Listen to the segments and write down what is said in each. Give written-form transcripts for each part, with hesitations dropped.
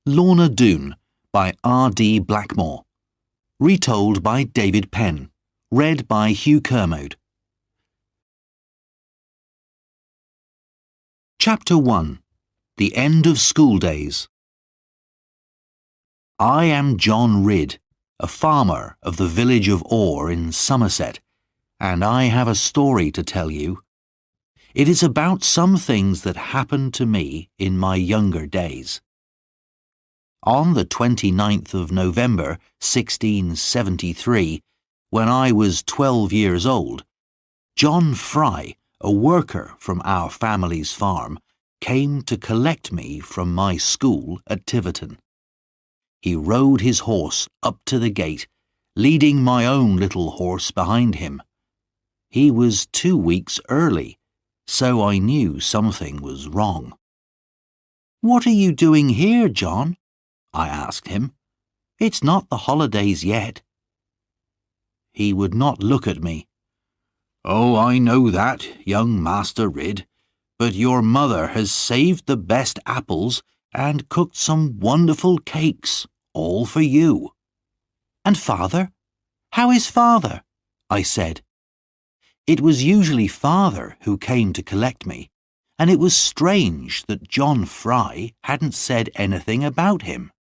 Lorna, Doone by R.D. Blackmore. Retold by David Penn. Read by Hugh Kermode. Chapter 1. The End of School Days. I am John Ridd, a farmer of the village of Orr in Somerset, and I have a story to tell you. It is about some things that happened to me in my younger days. On the 29th of November, 1673, when I was 12 years old, John Fry, a worker from our family's farm, came to collect me from my school at Tiverton. He rode his horse up to the gate, leading my own little horse behind him. He was 2 weeks early, so I knew something was wrong. "What are you doing here, John?" I asked him. "It's not the holidays yet." He would not look at me. "Oh, I know that, young Master Ridd, but your mother has saved the best apples and cooked some wonderful cakes, all for you." "And father? How is father?" I said. It was usually father who came to collect me, and it was strange that John Fry hadn't said anything about him.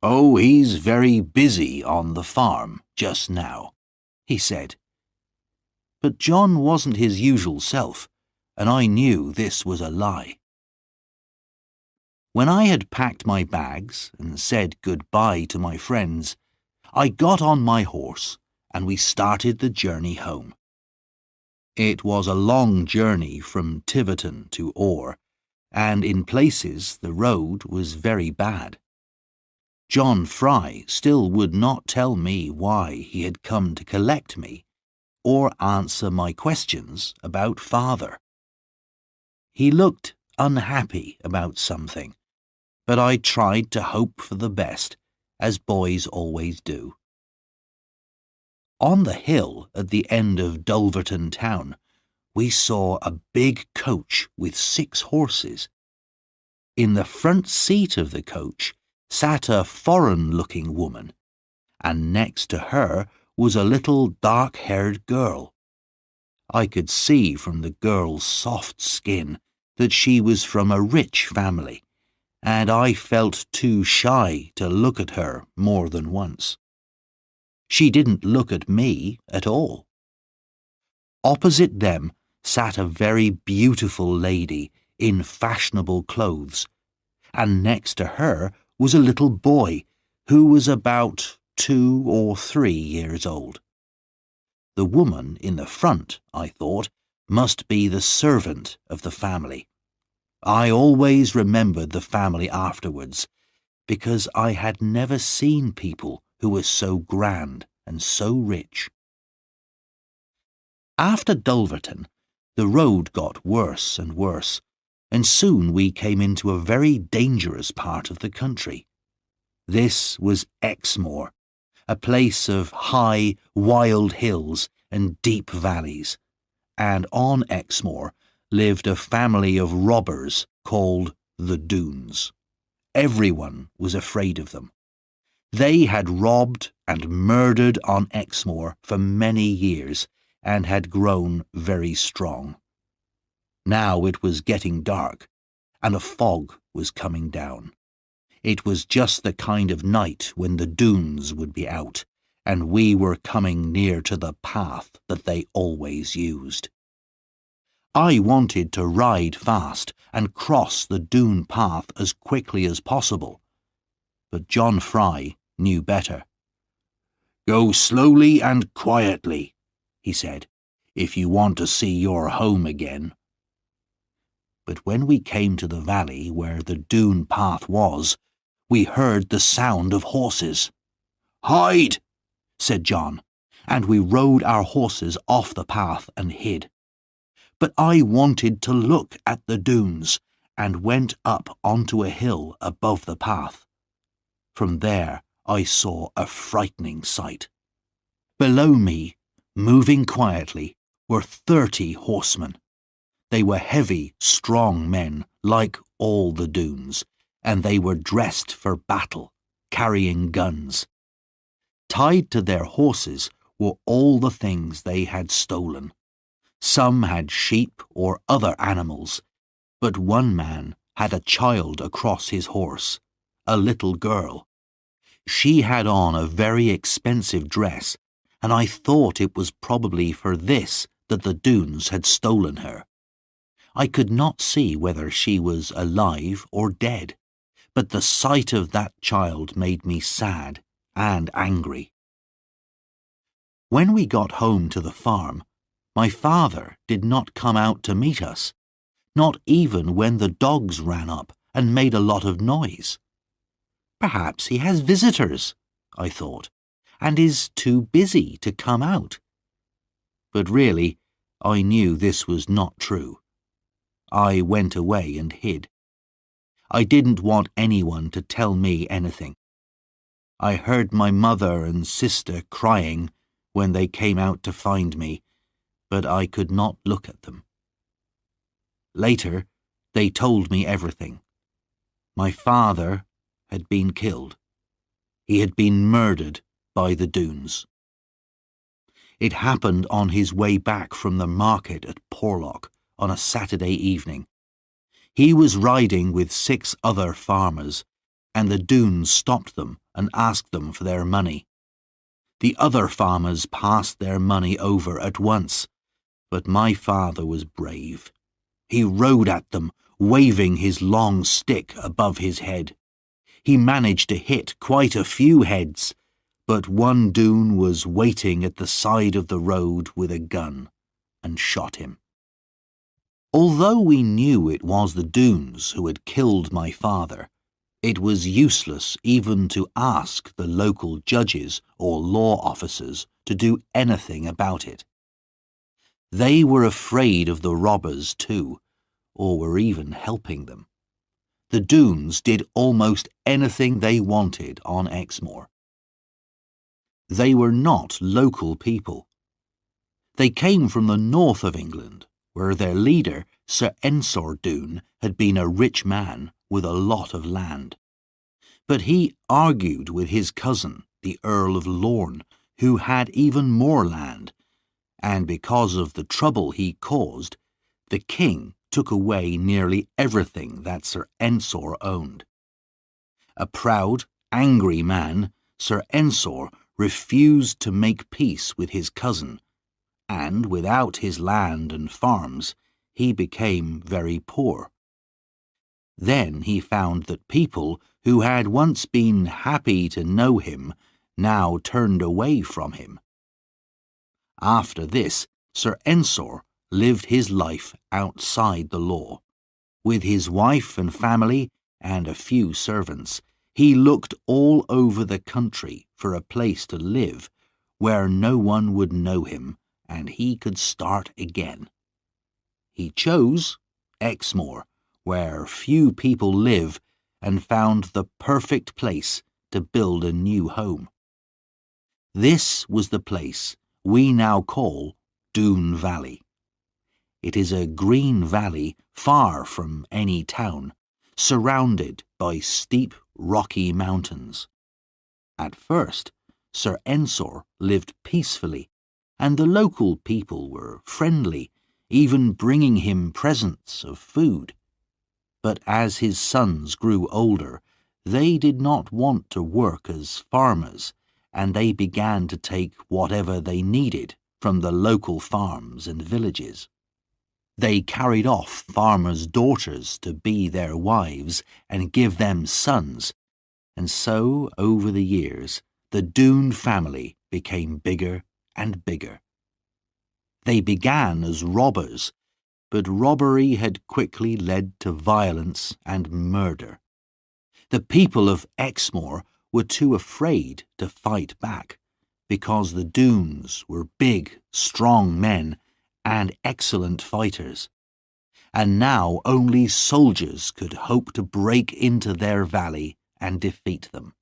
"Oh, he's very busy on the farm just now," he said. But John wasn't his usual self, and I knew this was a lie. When I had packed my bags and said goodbye to my friends, I got on my horse and we started the journey home. It was a long journey from Tiverton to Orr, and in places the road was very bad. John Fry still would not tell me why he had come to collect me or answer my questions about father. He looked unhappy about something, but I tried to hope for the best, as boys always do. On the hill at the end of Dulverton town, we saw a big coach with 6 horses. In the front seat of the coach sat a foreign-looking woman, and next to her was a little dark-haired girl. I could see from the girl's soft skin that she was from a rich family, and I felt too shy to look at her more than once. She didn't look at me at all. Opposite them sat a very beautiful lady in fashionable clothes, and next to her was a little boy who was about 2 or 3 years old. The woman in the front, I thought, must be the servant of the family. I always remembered the family afterwards, because I had never seen people who were so grand and so rich. After Dulverton, the road got worse and worse, and soon we came into a very dangerous part of the country. This was Exmoor, a place of high, wild hills and deep valleys, and on Exmoor lived a family of robbers called the Doones. Everyone was afraid of them. They had robbed and murdered on Exmoor for many years and had grown very strong. Now it was getting dark, and a fog was coming down. It was just the kind of night when the Doones would be out, and we were coming near to the path that they always used. I wanted to ride fast and cross the Doone path as quickly as possible, but John Fry knew better. "Go slowly and quietly," he said, "if you want to see your home again." But when we came to the valley where the Doone path was, we heard the sound of horses. "Hide!" said John, and we rode our horses off the path and hid. But I wanted to look at the Doones, and went up onto a hill above the path. From there I saw a frightening sight. Below me, moving quietly, were 30 horsemen. They were heavy, strong men, like all the Doones, and they were dressed for battle, carrying guns. Tied to their horses were all the things they had stolen. Some had sheep or other animals, but one man had a child across his horse, a little girl. She had on a very expensive dress, and I thought it was probably for this that the Doones had stolen her. I could not see whether she was alive or dead, but the sight of that child made me sad and angry. When we got home to the farm, my father did not come out to meet us, not even when the dogs ran up and made a lot of noise. Perhaps he has visitors, I thought, and is too busy to come out. But really, I knew this was not true. I went away and hid. I didn't want anyone to tell me anything. I heard my mother and sister crying when they came out to find me, but I could not look at them. Later, they told me everything. My father had been killed. He had been murdered by the Doones. It happened on his way back from the market at Porlock on a Saturday evening. He was riding with 6 other farmers, and the Doones stopped them and asked them for their money. The other farmers passed their money over at once, but my father was brave. He rode at them, waving his long stick above his head. He managed to hit quite a few heads, but one Doone was waiting at the side of the road with a gun and shot him. Although we knew it was the Doones who had killed my father, it was useless even to ask the local judges or law officers to do anything about it. They were afraid of the robbers too, or were even helping them. The Doones did almost anything they wanted on Exmoor. They were not local people. They came from the north of England, where their leader, Sir Ensor Doone, had been a rich man with a lot of land. But he argued with his cousin, the Earl of Lorna, who had even more land, and because of the trouble he caused, the king took away nearly everything that Sir Ensor owned. A proud, angry man, Sir Ensor refused to make peace with his cousin, and without his land and farms, he became very poor. Then he found that people who had once been happy to know him now turned away from him. After this, Sir Ensor lived his life outside the law. With his wife and family and a few servants, he looked all over the country for a place to live where no one would know him and he could start again. He chose Exmoor, where few people live, and found the perfect place to build a new home. This was the place we now call Doone Valley. It is a green valley far from any town, surrounded by steep, rocky mountains. At first, Sir Ensor lived peacefully, and the local people were friendly, even bringing him presents of food. But as his sons grew older, they did not want to work as farmers, and they began to take whatever they needed from the local farms and villages. They carried off farmers' daughters to be their wives and give them sons, and so, over the years, the Doone family became bigger and bigger. They began as robbers, but robbery had quickly led to violence and murder. The people of Exmoor were too afraid to fight back, because the Doones were big, strong men and excellent fighters, and now only soldiers could hope to break into their valley and defeat them.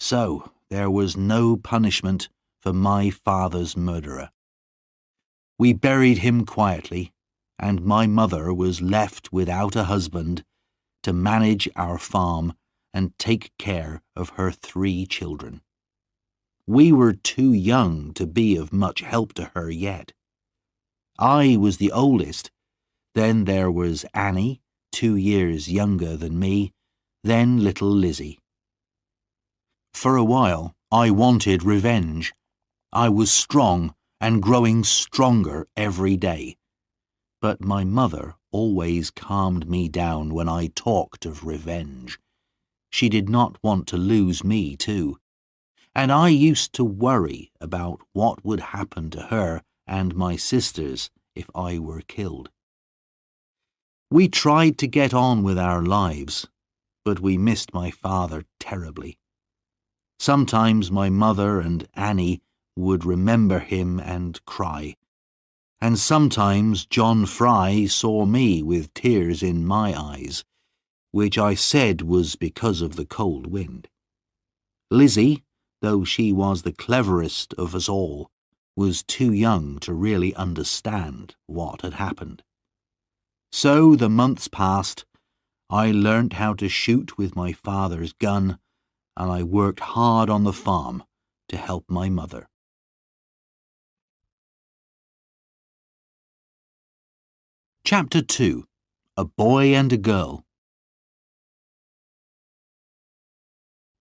So there was no punishment for my father's murderer. We buried him quietly, and my mother was left without a husband to manage our farm and take care of her 3 children. We were too young to be of much help to her yet. I was the oldest. Then there was Annie, 2 years younger than me, then little Lizzie. For a while, I wanted revenge. I was strong and growing stronger every day. But my mother always calmed me down when I talked of revenge. She did not want to lose me too, and I used to worry about what would happen to her and my sisters if I were killed. We tried to get on with our lives, but we missed my father terribly. Sometimes my mother and Annie would remember him and cry, and sometimes John Fry saw me with tears in my eyes, which I said was because of the cold wind. Lizzie, though she was the cleverest of us all, was too young to really understand what had happened. So the months passed. I learnt how to shoot with my father's gun, and I worked hard on the farm to help my mother. Chapter 2. A Boy and a Girl.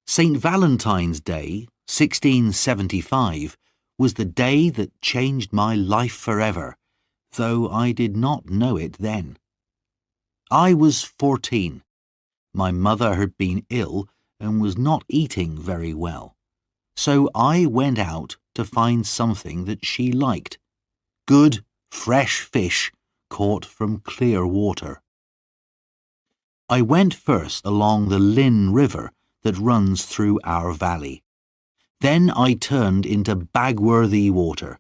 St. Valentine's Day, 1675, was the day that changed my life forever, though I did not know it then. I was 14. My mother had been ill and was not eating very well, so I went out to find something that she liked: good, fresh fish caught from clear water. I went first along the Lynn River that runs through our valley. Then I turned into Bagworthy water.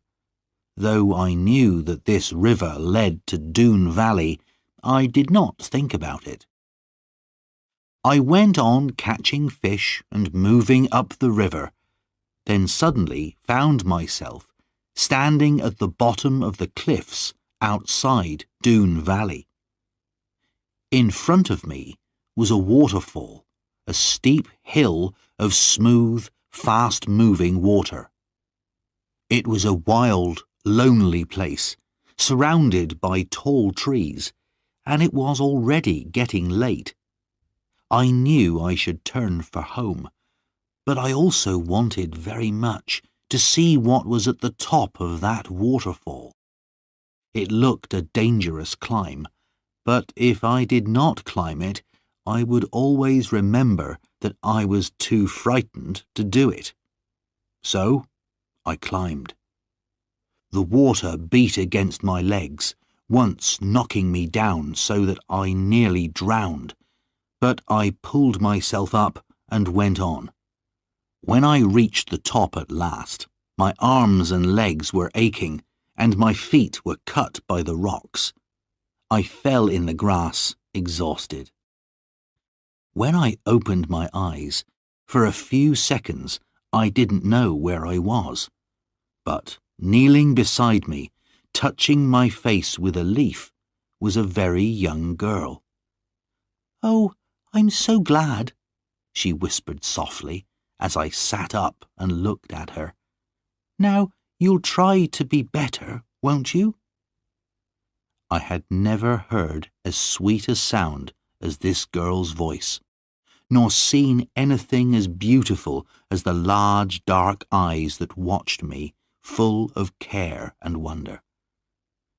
Though I knew that this river led to Doone Valley, I did not think about it. I went on catching fish and moving up the river, then suddenly found myself standing at the bottom of the cliffs outside Doone Valley. In front of me was a waterfall, a steep hill of smooth, fast-moving water. It was a wild, lonely place, surrounded by tall trees, and it was already getting late. I knew I should turn for home, but I also wanted very much to see what was at the top of that waterfall. It looked a dangerous climb, but if I did not climb it, I would always remember that I was too frightened to do it. So I climbed. The water beat against my legs, once knocking me down so that I nearly drowned, but I pulled myself up and went on. When I reached the top at last, my arms and legs were aching, and my feet were cut by the rocks. I fell in the grass, exhausted. When I opened my eyes, for a few seconds I didn't know where I was, but kneeling beside me, touching my face with a leaf, was a very young girl. "Oh, I'm so glad," she whispered softly as I sat up and looked at her. "Now you'll try to be better, won't you?" I had never heard as sweet a sound as this girl's voice, nor seen anything as beautiful as the large dark eyes that watched me, full of care and wonder.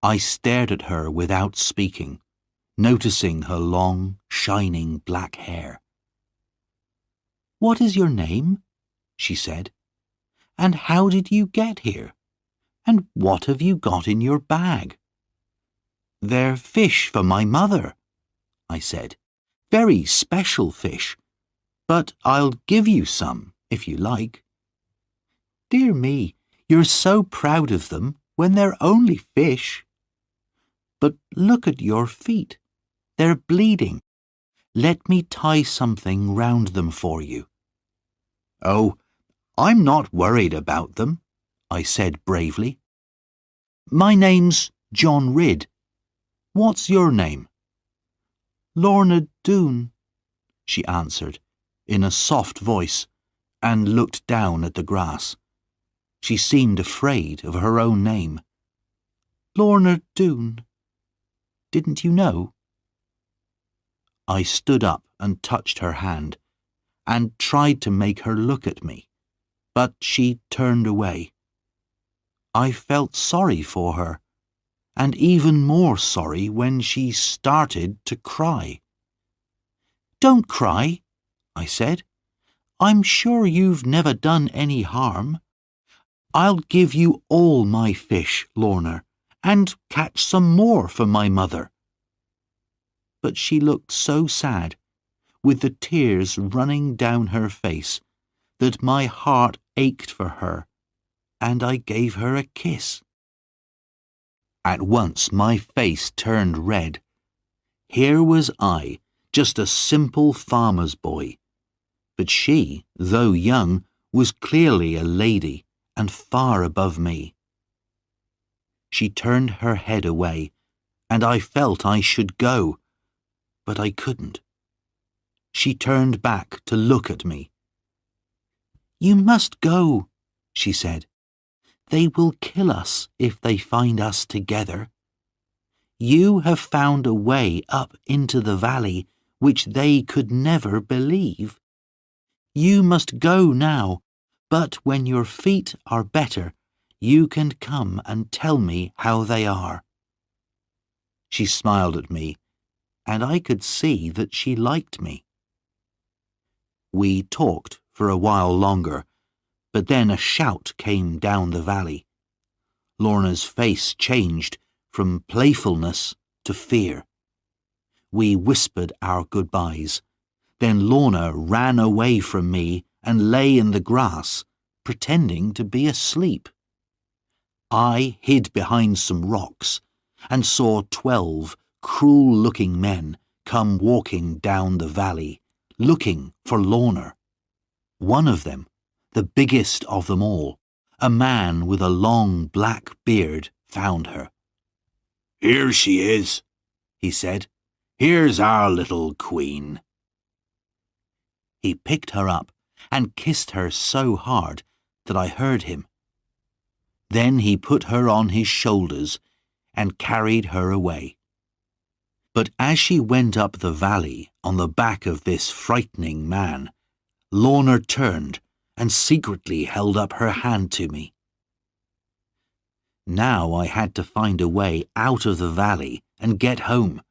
I stared at her without speaking, noticing her long, shining black hair. "What is your name?" she said. "And how did you get here? And what have you got in your bag?" "They're fish for my mother," I said. "Very special fish. But I'll give you some, if you like." "Dear me, you're so proud of them when they're only fish." "But look at your feet. They're bleeding. Let me tie something round them for you." "Oh, I'm not worried about them," I said bravely. "My name's John Ridd. What's your name?" "Lorna Doone," she answered, in a soft voice, and looked down at the grass. She seemed afraid of her own name. Lorna Doone. Didn't you know? I stood up and touched her hand, and tried to make her look at me, but she turned away. I felt sorry for her, and even more sorry when she started to cry. Don't cry, I said. I'm sure you've never done any harm. I'll give you all my fish, Lorna, and catch some more for my mother. But she looked so sad, with the tears running down her face, that my heart ached for her, and I gave her a kiss. At once my face turned red. Here was I, just a simple farmer's boy, but she, though young, was clearly a lady and far above me. She turned her head away, and I felt I should go, but I couldn't. She turned back to look at me. You must go, she said. They will kill us if they find us together. You have found a way up into the valley which they could never believe. You must go now, but when your feet are better, you can come and tell me how they are. She smiled at me, and I could see that she liked me. We talked for a while longer, but then a shout came down the valley. Lorna's face changed from playfulness to fear. We whispered our goodbyes. Then Lorna ran away from me and lay in the grass, pretending to be asleep. I hid behind some rocks and saw 12 cruel-looking men come walking down the valley, looking for Lorna. One of them, the biggest of them all, a man with a long black beard, found her. Here she is, he said. Here's our little queen. He picked her up and kissed her so hard that I heard him. Then he put her on his shoulders and carried her away. But as she went up the valley on the back of this frightening man, Lorna turned and secretly held up her hand to me. Now I had to find a way out of the valley and get home.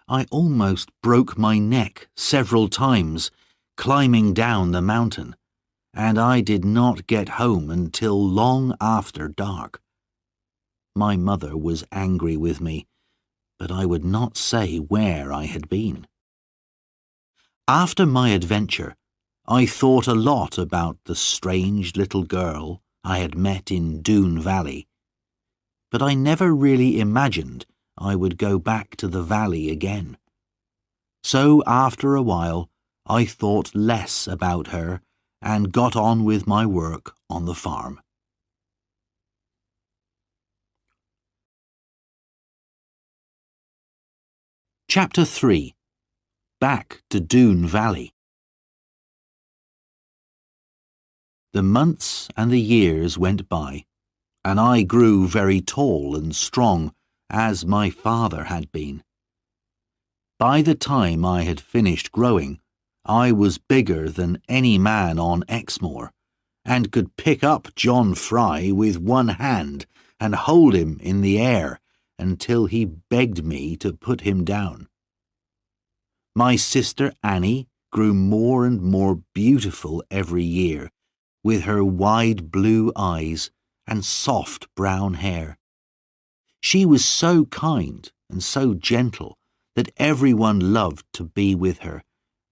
I almost broke my neck several times climbing down the mountain, and I did not get home until long after dark. My mother was angry with me, but I would not say where I had been. After my adventure, I thought a lot about the strange little girl I had met in Doone Valley, but I never really imagined I would go back to the valley again. So after a while, I thought less about her and got on with my work on the farm. Chapter 3. Back to Doone Valley. The months and the years went by, and I grew very tall and strong, as my father had been. By the time I had finished growing, I was bigger than any man on Exmoor, and could pick up John Fry with one hand and hold him in the air until he begged me to put him down. My sister Annie grew more and more beautiful every year, with her wide blue eyes and soft brown hair. She was so kind and so gentle that everyone loved to be with her,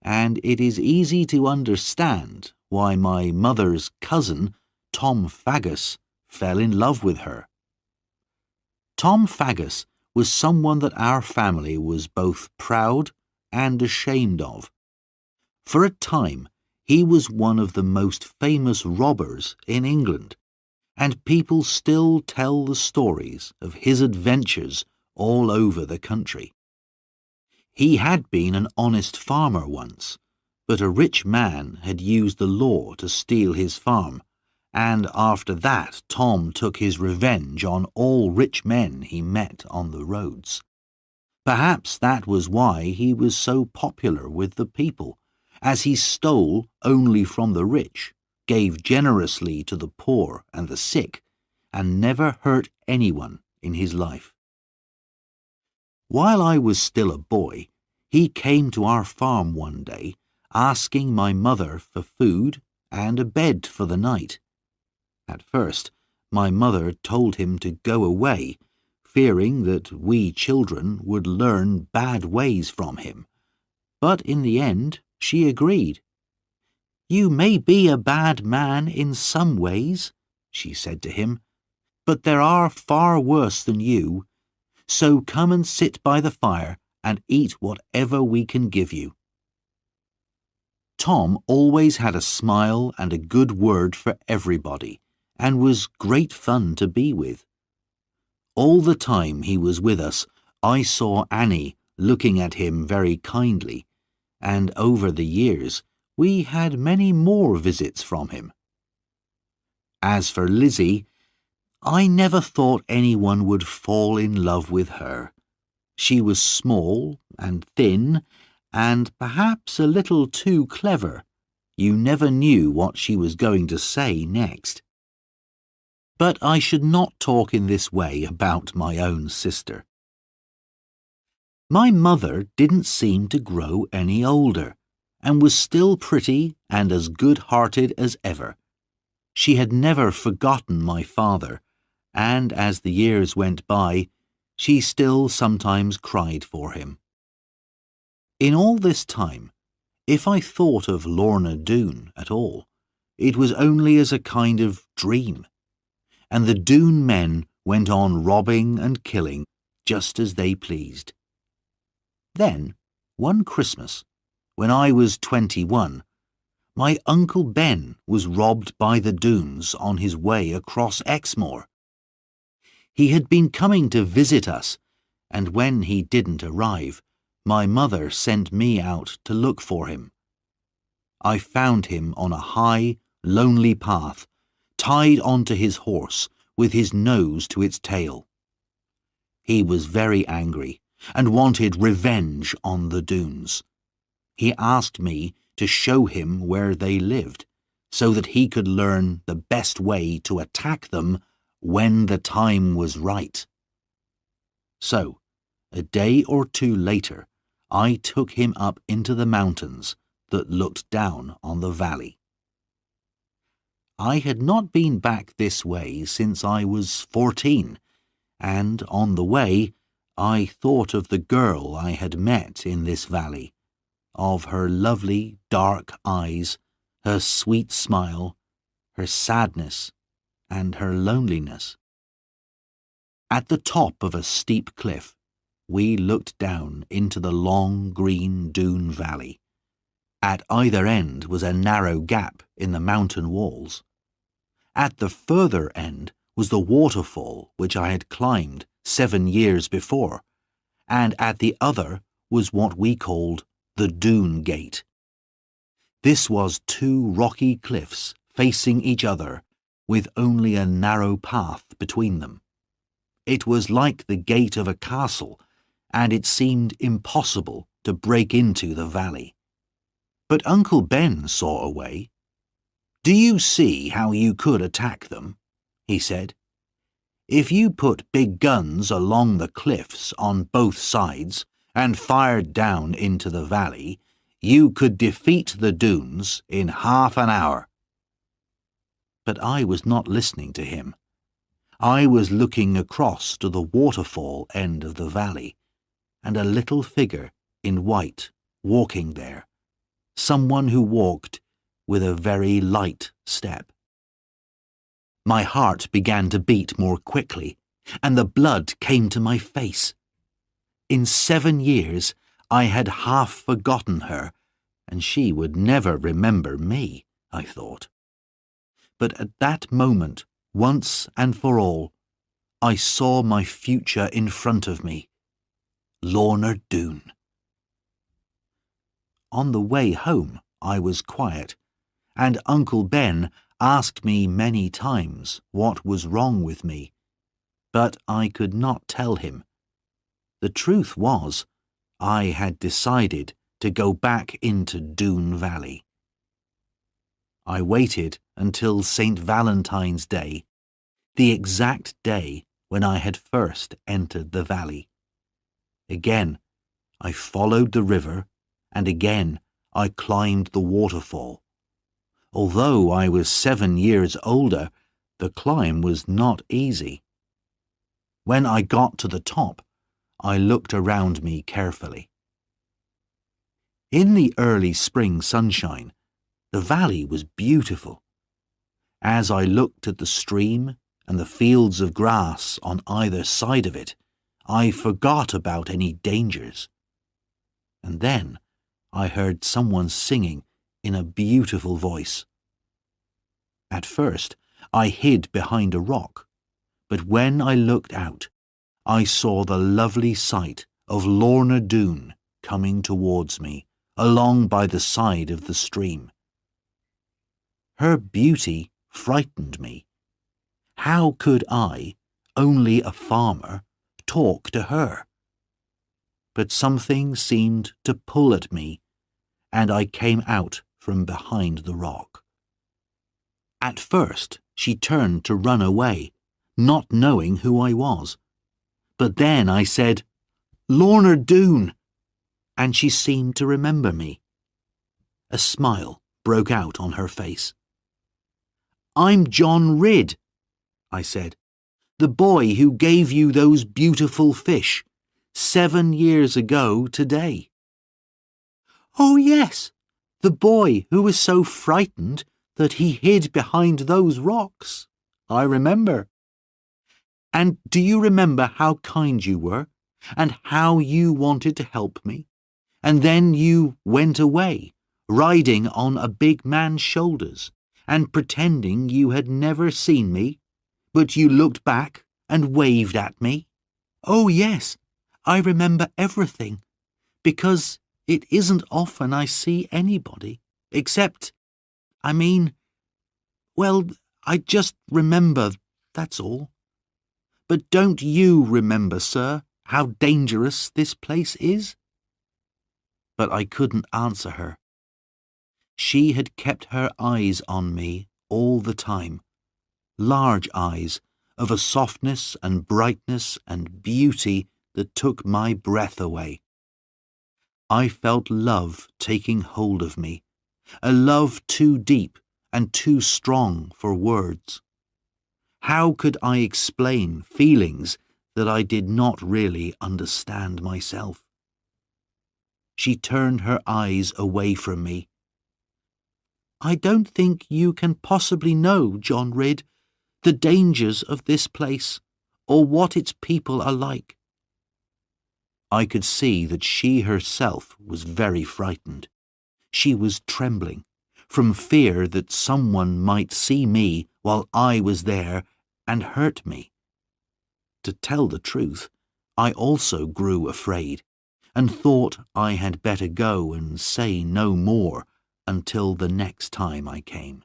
and it is easy to understand why my mother's cousin, Tom Faggus, fell in love with her. Tom Faggus was someone that our family was both proud and ashamed of. For a time, he was one of the most famous robbers in England, and people still tell the stories of his adventures all over the country. He had been an honest farmer once, but a rich man had used the law to steal his farm, and after that Tom took his revenge on all rich men he met on the roads. Perhaps that was why he was so popular with the people, as he stole only from the rich, gave generously to the poor and the sick, and never hurt anyone in his life. While I was still a boy, he came to our farm one day, asking my mother for food and a bed for the night. At first, my mother told him to go away, fearing that we children would learn bad ways from him. But in the end, she agreed. "You may be a bad man in some ways," she said to him, "but there are far worse than you. So come and sit by the fire and eat whatever we can give you." Tom always had a smile and a good word for everybody, and was great fun to be with. All the time he was with us, I saw Annie looking at him very kindly, and over the years we had many more visits from him. As for Lizzie, I never thought anyone would fall in love with her. She was small and thin, and perhaps a little too clever. You never knew what she was going to say next. But I should not talk in this way about my own sister. My mother didn't seem to grow any older, and was still pretty and as good-hearted as ever. She had never forgotten my father, and as the years went by, she still sometimes cried for him. In all this time, if I thought of Lorna Doone at all, it was only as a kind of dream, and the Doone men went on robbing and killing just as they pleased. Then, one Christmas, when I was 21, my Uncle Ben was robbed by the Doones on his way across Exmoor. He had been coming to visit us, and when he didn't arrive, my mother sent me out to look for him. I found him on a high, lonely path, tied onto his horse, with his nose to its tail. He was very angry, and wanted revenge on the Doones. He asked me to show him where they lived, so that he could learn the best way to attack them when the time was right. So, a day or two later, I took him up into the mountains that looked down on the valley. I had not been back this way since I was 14, and on the way I thought of the girl I had met in this valley, of her lovely dark eyes, her sweet smile, her sadness, and her loneliness. At the top of a steep cliff, we looked down into the long green Doone valley. At either end was a narrow gap in the mountain walls. At the further end was the waterfall which I had climbed 7 years before, and at the other was what we called the Doone Gate. This was 2 rocky cliffs facing each other, with only a narrow path between them. It was like the gate of a castle, and it seemed impossible to break into the valley. But Uncle Ben saw a way. "Do you see how you could attack them?" he said. "If you put big guns along the cliffs on both sides and fired down into the valley, you could defeat the Doones in half an hour." But I was not listening to him. I was looking across to the waterfall end of the valley, and a little figure in white walking there, someone who walked with a very light step. My heart began to beat more quickly, and the blood came to my face. In 7 years I had half forgotten her, and she would never remember me, I thought. But at that moment, once and for all, I saw my future in front of me. Lorna Doone. On the way home, I was quiet, and Uncle Ben asked me many times what was wrong with me, but I could not tell him. The truth was, I had decided to go back into Doone Valley. I waited until St. Valentine's Day, the exact day when I had first entered the valley. Again, I followed the river, and again I climbed the waterfall. Although I was 7 years older, the climb was not easy. When I got to the top, I looked around me carefully. In the early spring sunshine, the valley was beautiful. As I looked at the stream and the fields of grass on either side of it, I forgot about any dangers. And then I heard someone singing in a beautiful voice. At first, I hid behind a rock, but when I looked out, I saw the lovely sight of Lorna Doone coming towards me along by the side of the stream. Her beauty frightened me. How could I, only a farmer, talk to her? But something seemed to pull at me, and I came out from behind the rock. At first, she turned to run away, not knowing who I was. But then I said, "Lorna Doone," and she seemed to remember me. A smile broke out on her face. "I'm John Ridd," I said, "the boy who gave you those beautiful fish 7 years ago today." "Oh, yes, the boy who was so frightened that he hid behind those rocks. I remember. And do you remember how kind you were, and how you wanted to help me? And then you went away, riding on a big man's shoulders, and pretending you had never seen me, but you looked back and waved at me? Oh, yes, I remember everything, because it isn't often I see anybody, except, well, I just remember, that's all. But don't you remember, sir, how dangerous this place is?" But I couldn't answer her. She had kept her eyes on me all the time, large eyes of a softness and brightness and beauty that took my breath away. I felt love taking hold of me, a love too deep and too strong for words. How could I explain feelings that I did not really understand myself? She turned her eyes away from me. "I don't think you can possibly know, John Ridd, the dangers of this place, or what its people are like." I could see that she herself was very frightened. She was trembling, from fear that someone might see me while I was there and hurt me. To tell the truth, I also grew afraid, and thought I had better go and say no more until the next time I came.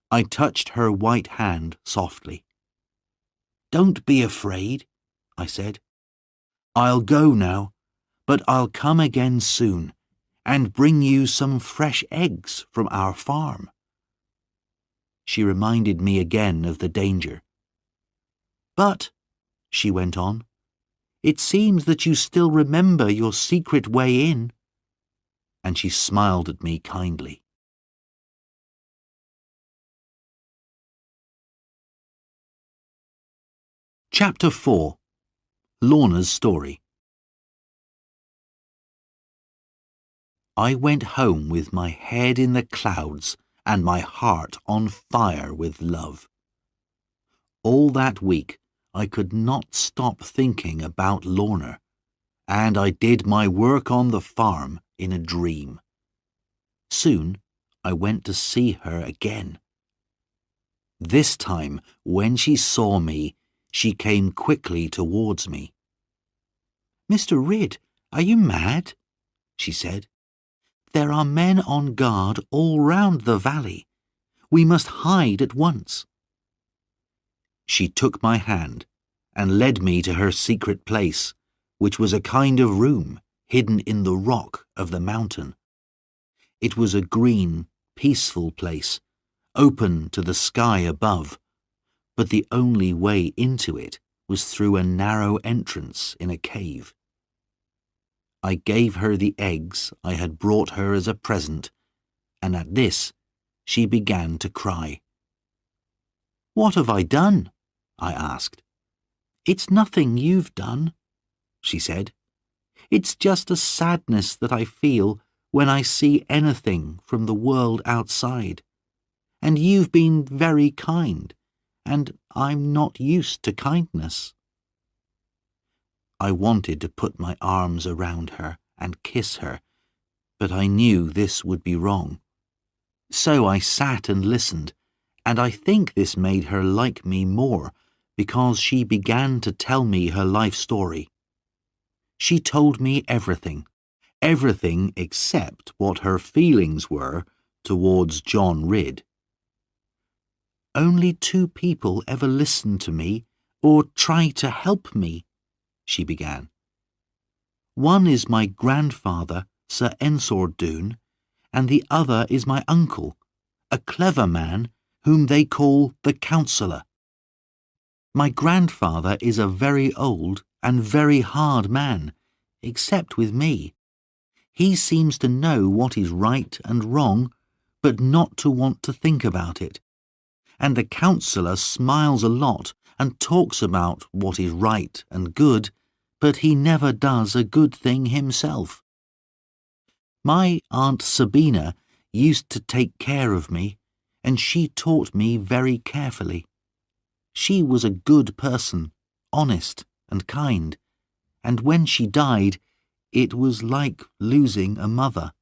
I touched her white hand softly. "Don't be afraid," I said. "I'll go now, but I'll come again soon and bring you some fresh eggs from our farm." She reminded me again of the danger. "But," she went on, "it seems that you still remember your secret way in." And she smiled at me kindly. Chapter 4. Lorna's Story. I went home with my head in the clouds and my heart on fire with love. All that week I could not stop thinking about Lorna, and I did my work on the farm in a dream. Soon I went to see her again. This time, when she saw me, she came quickly towards me. "Mr. Ridd, are you mad?" she said. There are men on guard all round the valley. We must hide at once." She took my hand and led me to her secret place, which was a kind of room hidden in the rock of the mountain. It was a green, peaceful place, open to the sky above, but the only way into it was through a narrow entrance in a cave. I gave her the eggs I had brought her as a present, and at this she began to cry. "What have I done?" I asked. "It's nothing you've done," she said. "It's just a sadness that I feel when I see anything from the world outside. And you've been very kind, and I'm not used to kindness." I wanted to put my arms around her and kiss her, but I knew this would be wrong. So I sat and listened, and I think this made her like me more, because she began to tell me her life story. She told me everything except what her feelings were towards John Ridd. "Only 2 people ever listened to me or try to help me," she began. "One is my grandfather, Sir Ensor Doone, and the other is my uncle, a clever man whom they call the Counsellor. My grandfather is a very old and very hard man, except with me. He seems to know what is right and wrong, but not to want to think about it. And the Counsellor smiles a lot and talks about what is right and good, but he never does a good thing himself. My Aunt Sabina used to take care of me, and she taught me very carefully. She was a good person, honest and kind, and when she died, it was like losing a mother.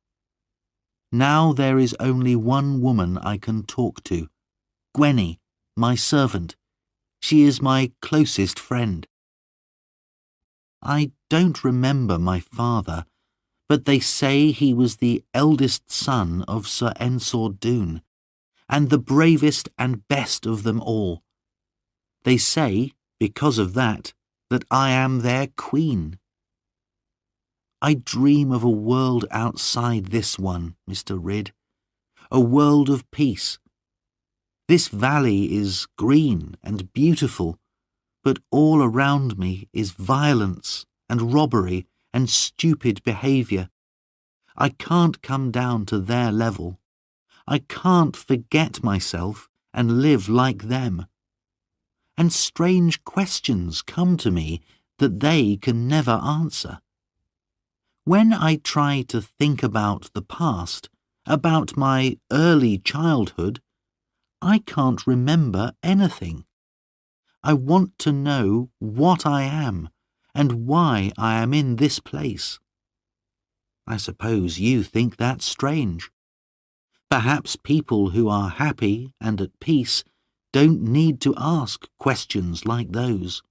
Now there is only one woman I can talk to, Gwenny, my servant. She is my closest friend. I don't remember my father, but they say he was the eldest son of Sir Ensor Doone, and the bravest and best of them all. They say, because of that I am their queen. I dream of a world outside this one, Mr. Ridd, a world of peace. This valley is green and beautiful, but all around me is violence and robbery and stupid behaviour. I can't come down to their level. I can't forget myself and live like them. And strange questions come to me that they can never answer. When I try to think about the past, about my early childhood, I can't remember anything. I want to know what I am and why I am in this place. I suppose you think that's strange. Perhaps people who are happy and at peace don't need to ask questions like those.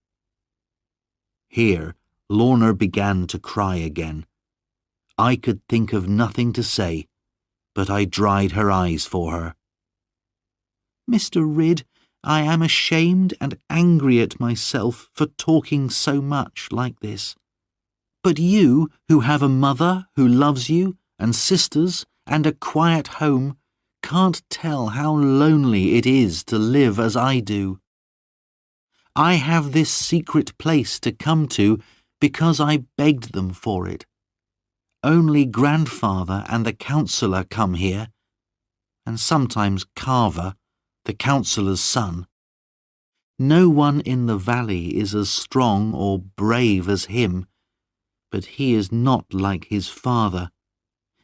Here, Lorna began to cry again. I could think of nothing to say, but I dried her eyes for her. "Mr. Ridd, I am ashamed and angry at myself for talking so much like this. But you, who have a mother who loves you, and sisters, and a quiet home, can't tell how lonely it is to live as I do. I have this secret place to come to because I begged them for it. Only grandfather and the Counsellor come here, and sometimes Carver, the Counsellor's son. No one in the valley is as strong or brave as him, but he is not like his father.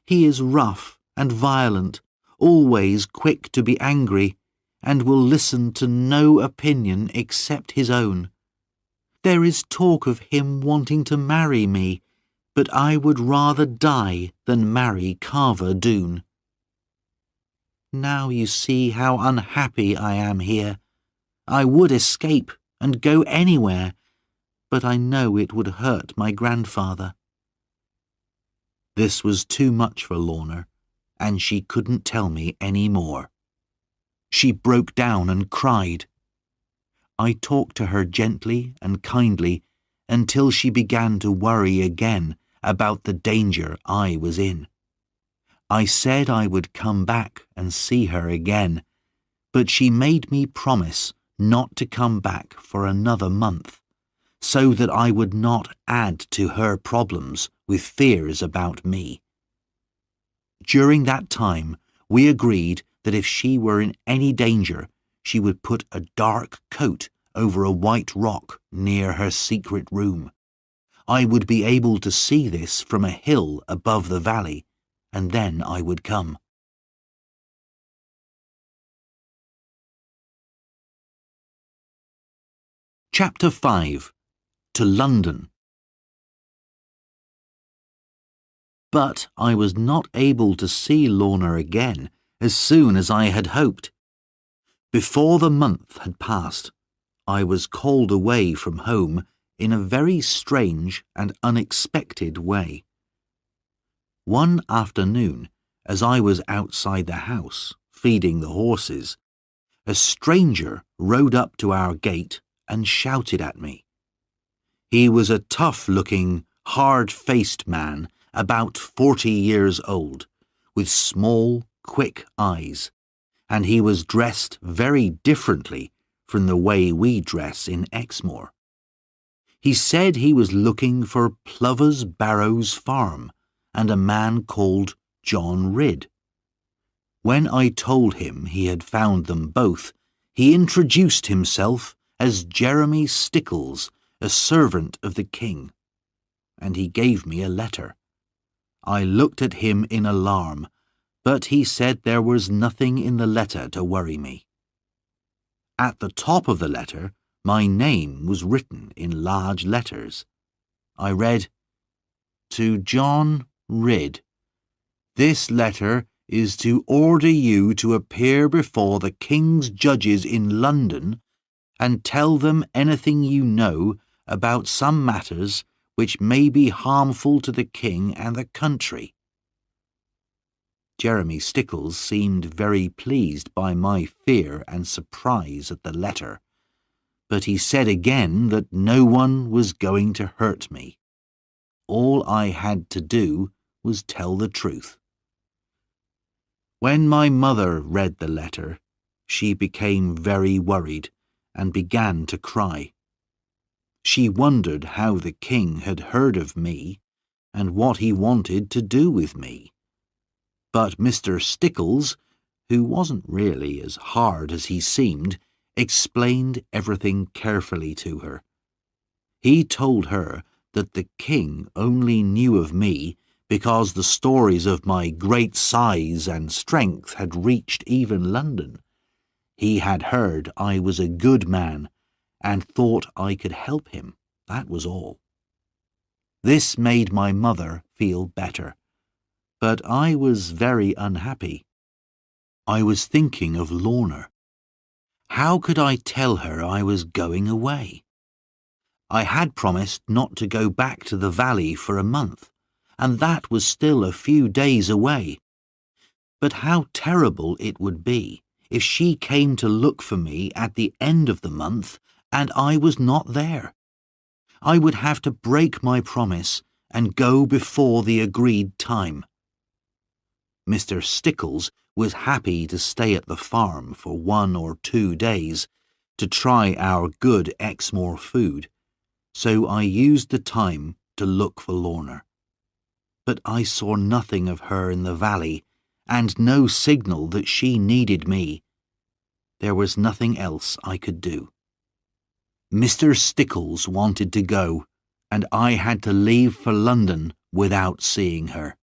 He is rough and violent, always quick to be angry, and will listen to no opinion except his own. There is talk of him wanting to marry me, but I would rather die than marry Carver Doone. Now you see how unhappy I am here. I would escape and go anywhere, but I know it would hurt my grandfather." This was too much for Lorna, and she couldn't tell me any more. She broke down and cried. I talked to her gently and kindly until she began to worry again about the danger I was in. I said I would come back and see her again, but she made me promise not to come back for another month, so that I would not add to her problems with fears about me. During that time, we agreed that if she were in any danger, she would put a dark coat over a white rock near her secret room. I would be able to see this from a hill above the valley, and then I would come. Chapter 5. To London. But I was not able to see Lorna again as soon as I had hoped. Before the month had passed, I was called away from home in a very strange and unexpected way. One afternoon, as I was outside the house, feeding the horses, a stranger rode up to our gate and shouted at me. He was a tough-looking, hard-faced man, about 40 years old, with small, quick eyes, and he was dressed very differently from the way we dress in Exmoor. He said he was looking for Plover's Barrows Farm and a man called John Ridd. When I told him he had found them both, he introduced himself as Jeremy Stickles, a servant of the king, and he gave me a letter. I looked at him in alarm, but he said there was nothing in the letter to worry me. At the top of the letter, my name was written in large letters. I read, "To John Ridd. This letter is to order you to appear before the King's judges in London and tell them anything you know about some matters which may be harmful to the King and the country." Jeremy Stickles seemed very pleased by my fear and surprise at the letter, but he said again that no one was going to hurt me. All I had to do was tell the truth. When my mother read the letter, she became very worried and began to cry. She wondered how the king had heard of me and what he wanted to do with me. But Mr. Stickles, who wasn't really as hard as he seemed, explained everything carefully to her. He told her that the king only knew of me because the stories of my great size and strength had reached even London. He had heard I was a good man and thought I could help him, that was all. This made my mother feel better, but I was very unhappy. I was thinking of Lorna. How could I tell her I was going away? I had promised not to go back to the valley for a month, and that was still a few days away. But how terrible it would be if she came to look for me at the end of the month and I was not there. I would have to break my promise and go before the agreed time. Mr. Stickles was happy to stay at the farm for 1 or 2 days to try our good Exmoor food, so I used the time to look for Lorna. But I saw nothing of her in the valley, and no signal that she needed me. There was nothing else I could do. Mr. Stickles wanted to go, and I had to leave for London without seeing her.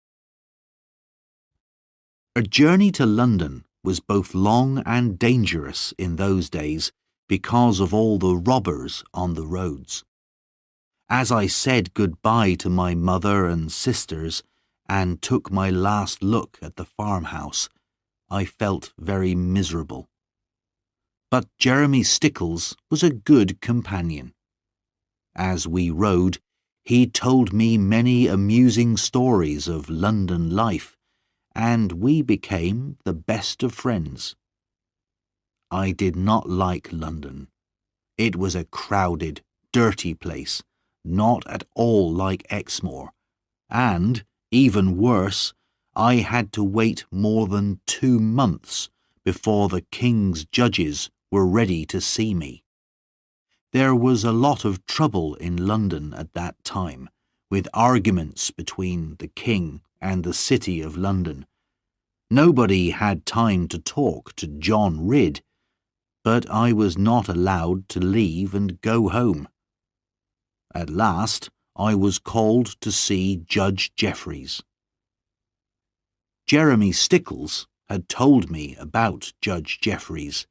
A journey to London was both long and dangerous in those days because of all the robbers on the roads. As I said goodbye to my mother and sisters and took my last look at the farmhouse, I felt very miserable. But Jeremy Stickles was a good companion. As we rode, he told me many amusing stories of London life, and we became the best of friends. I did not like London. It was a crowded, dirty place, not at all like Exmoor, and, even worse, I had to wait more than 2 months before the king's judges were ready to see me. There was a lot of trouble in London at that time, with arguments between the king and the city of London. Nobody had time to talk to John Ridd, but I was not allowed to leave and go home. At last, I was called to see Judge Jeffreys. Jeremy Stickles had told me about Judge Jeffreys.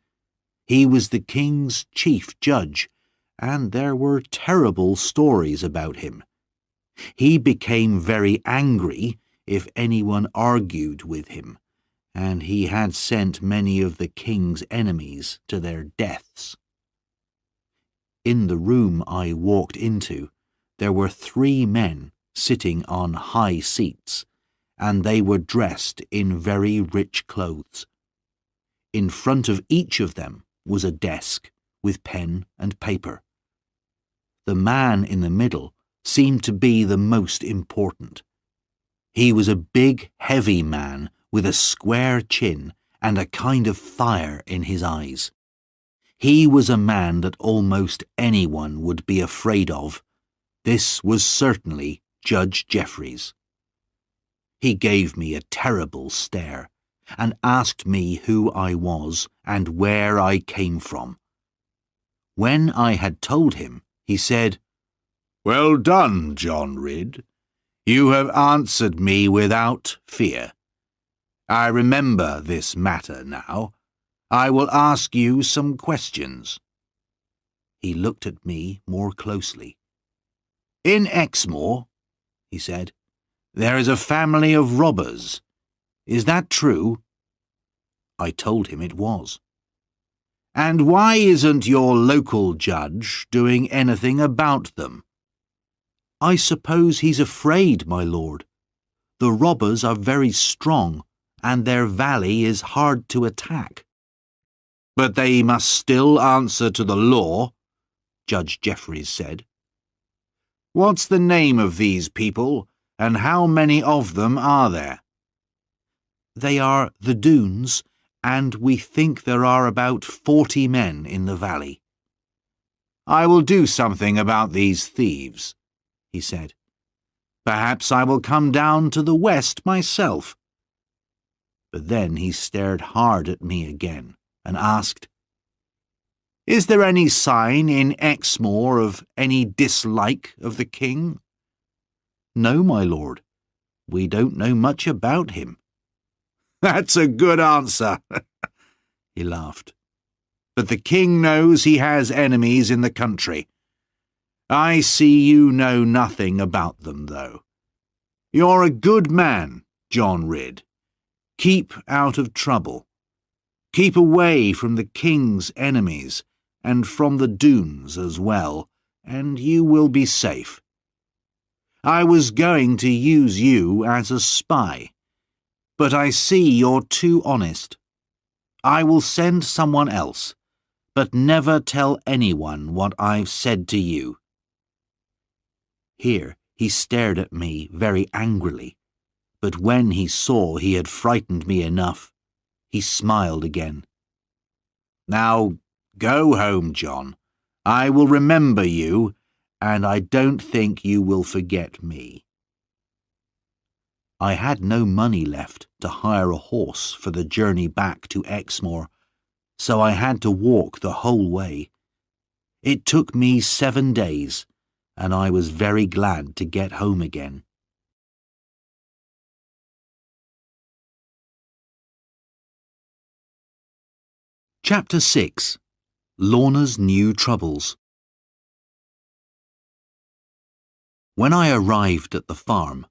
He was the king's chief judge, and there were terrible stories about him. He became very angry if anyone argued with him, and he had sent many of the king's enemies to their deaths. In the room I walked into, there were 3 men sitting on high seats, and they were dressed in very rich clothes. In front of each of them was a desk with pen and paper. The man in the middle seemed to be the most important. He was a big, heavy man with a square chin and a kind of fire in his eyes. He was a man that almost anyone would be afraid of. This was certainly Judge Jeffreys. He gave me a terrible stare and asked me who I was and where I came from. When I had told him, he said, "Well done, John Ridd. You have answered me without fear. I remember this matter now. I will ask you some questions." He looked at me more closely. "In Exmoor," he said, "there is a family of robbers. Is that true?" I told him it was. "And why isn't your local judge doing anything about them?" "I suppose he's afraid, my lord. The robbers are very strong, and their valley is hard to attack." "But they must still answer to the law," Judge Jeffreys said. "What's the name of these people, and how many of them are there?" "They are the Doones, and we think there are about 40 men in the valley." "I will do something about these thieves," he said. "Perhaps I will come down to the west myself." But then he stared hard at me again and asked, "Is there any sign in Exmoor of any dislike of the king?" "No, my lord. We don't know much about him." "That's a good answer," he laughed. "But the king knows he has enemies in the country. I see you know nothing about them, though. You're a good man, John Ridd. Keep out of trouble. Keep away from the king's enemies, and from the Doones as well, and you will be safe. I was going to use you as a spy, but I see you're too honest. I will send someone else, but never tell anyone what I've said to you." Here he stared at me very angrily, but when he saw he had frightened me enough, he smiled again. "Now go home, John. I will remember you, and I don't think you will forget me." I had no money left to hire a horse for the journey back to Exmoor, so I had to walk the whole way. It took me 7 days, and I was very glad to get home again. Chapter 6. Lorna's New Troubles. When I arrived at the farm,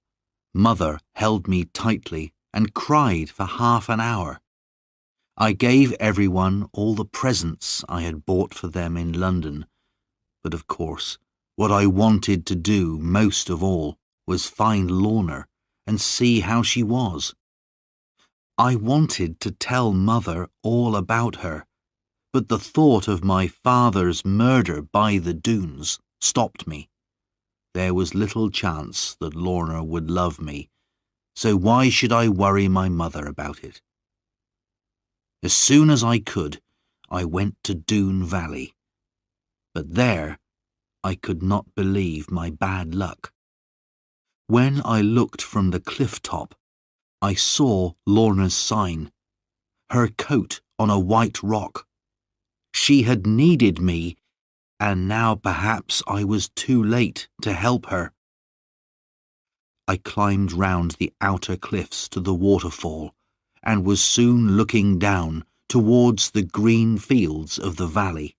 Mother held me tightly and cried for half an hour. I gave everyone all the presents I had bought for them in London, but of course, what I wanted to do most of all was find Lorna and see how she was. I wanted to tell Mother all about her, but the thought of my father's murder by the Doones stopped me. There was little chance that Lorna would love me, so why should I worry my mother about it? As soon as I could, I went to Doone Valley. But there, I could not believe my bad luck. When I looked from the cliff top, I saw Lorna's sign, her coat on a white rock. She had needed me, and now perhaps I was too late to help her. I climbed round the outer cliffs to the waterfall, and was soon looking down towards the green fields of the valley.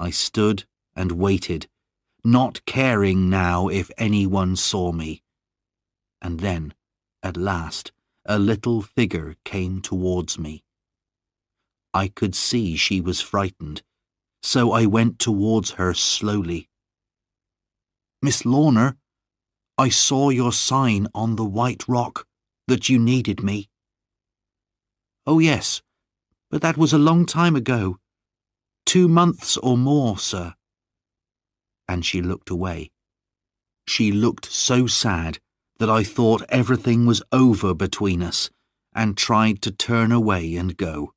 I stood and waited, not caring now if anyone saw me. And then, at last, a little figure came towards me. I could see she was frightened, so I went towards her slowly. "Miss Lorna, I saw your sign on the white rock that you needed me." "Oh yes, but that was a long time ago. 2 months or more, sir." And she looked away. She looked so sad that I thought everything was over between us, and tried to turn away and go.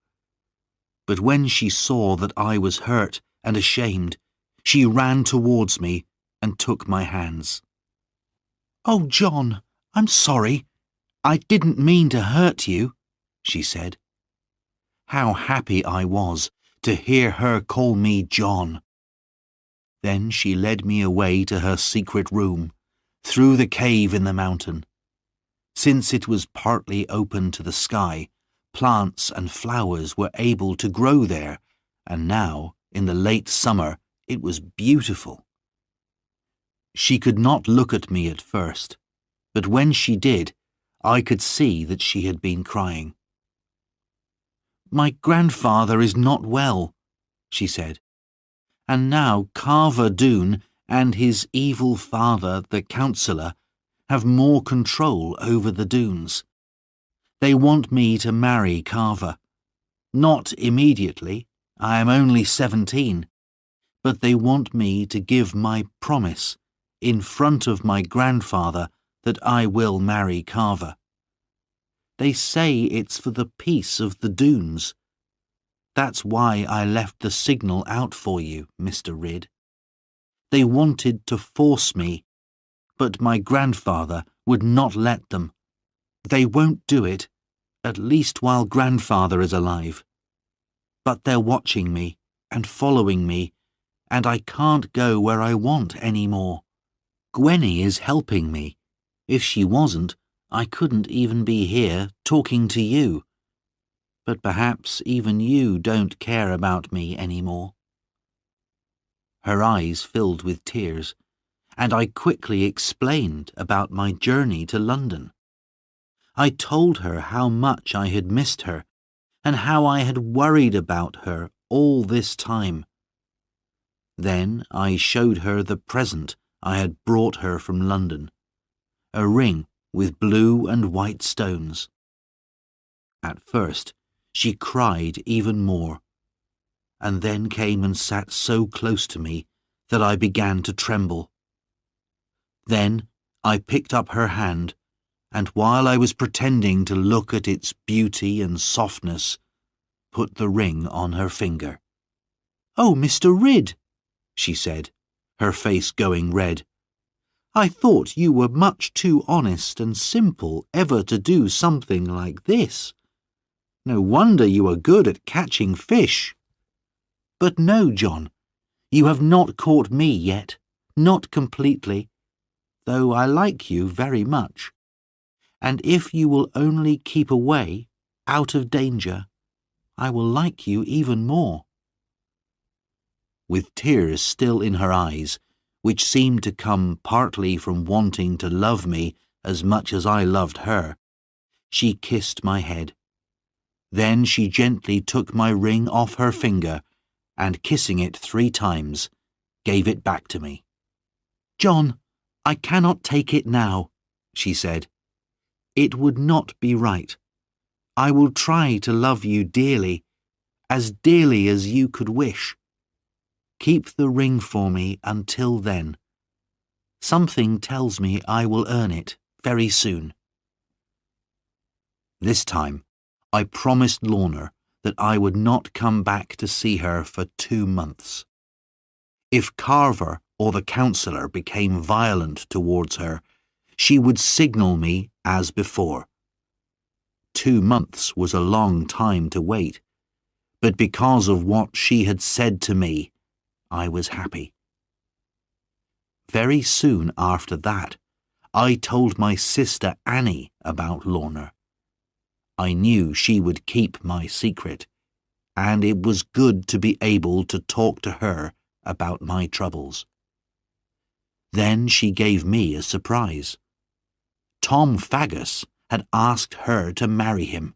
But when she saw that I was hurt and ashamed, she ran towards me and took my hands. "Oh, John, I'm sorry. I didn't mean to hurt you," she said. How happy I was to hear her call me John. Then she led me away to her secret room, through the cave in the mountain. Since it was partly open to the sky, plants and flowers were able to grow there, and now, in the late summer, it was beautiful. She could not look at me at first, but when she did, I could see that she had been crying. "My grandfather is not well," she said, "and now Carver Doone and his evil father, the counsellor, have more control over the Doones. They want me to marry Carver. Not immediately, I am only 17, but they want me to give my promise in front of my grandfather that I will marry Carver. They say it's for the peace of the Doones. That's why I left the signal out for you, Mr. Ridd. They wanted to force me, but my grandfather would not let them. They won't do it, at least while grandfather is alive. But they're watching me and following me, and I can't go where I want any more. Gwenny is helping me. If she wasn't, I couldn't even be here talking to you. But perhaps even you don't care about me any more." Her eyes filled with tears, and I quickly explained about my journey to London. I told her how much I had missed her, and how I had worried about her all this time. Then I showed her the present I had brought her from London, a ring with blue and white stones. At first, she cried even more, and then came and sat so close to me that I began to tremble. Then I picked up her hand, and while I was pretending to look at its beauty and softness, put the ring on her finger. "Oh, Mr. Ridd," she said, her face going red. "I thought you were much too honest and simple ever to do something like this. No wonder you are good at catching fish. But no, John, you have not caught me yet, not completely, though I like you very much. And if you will only keep away, out of danger, I will like you even more." With tears still in her eyes, which seemed to come partly from wanting to love me as much as I loved her, she kissed my head. Then she gently took my ring off her finger, and kissing it 3 times, gave it back to me. "John, I cannot take it now," she said. "It would not be right. I will try to love you dearly as you could wish. Keep the ring for me until then. Something tells me I will earn it very soon." This time, I promised Lorna that I would not come back to see her for 2 months. If Carver or the counsellor became violent towards her, she would signal me as before. 2 months was a long time to wait, but because of what she had said to me, I was happy. Very soon after that, I told my sister Annie about Lorna. I knew she would keep my secret, and it was good to be able to talk to her about my troubles. Then she gave me a surprise. Tom Faggus had asked her to marry him,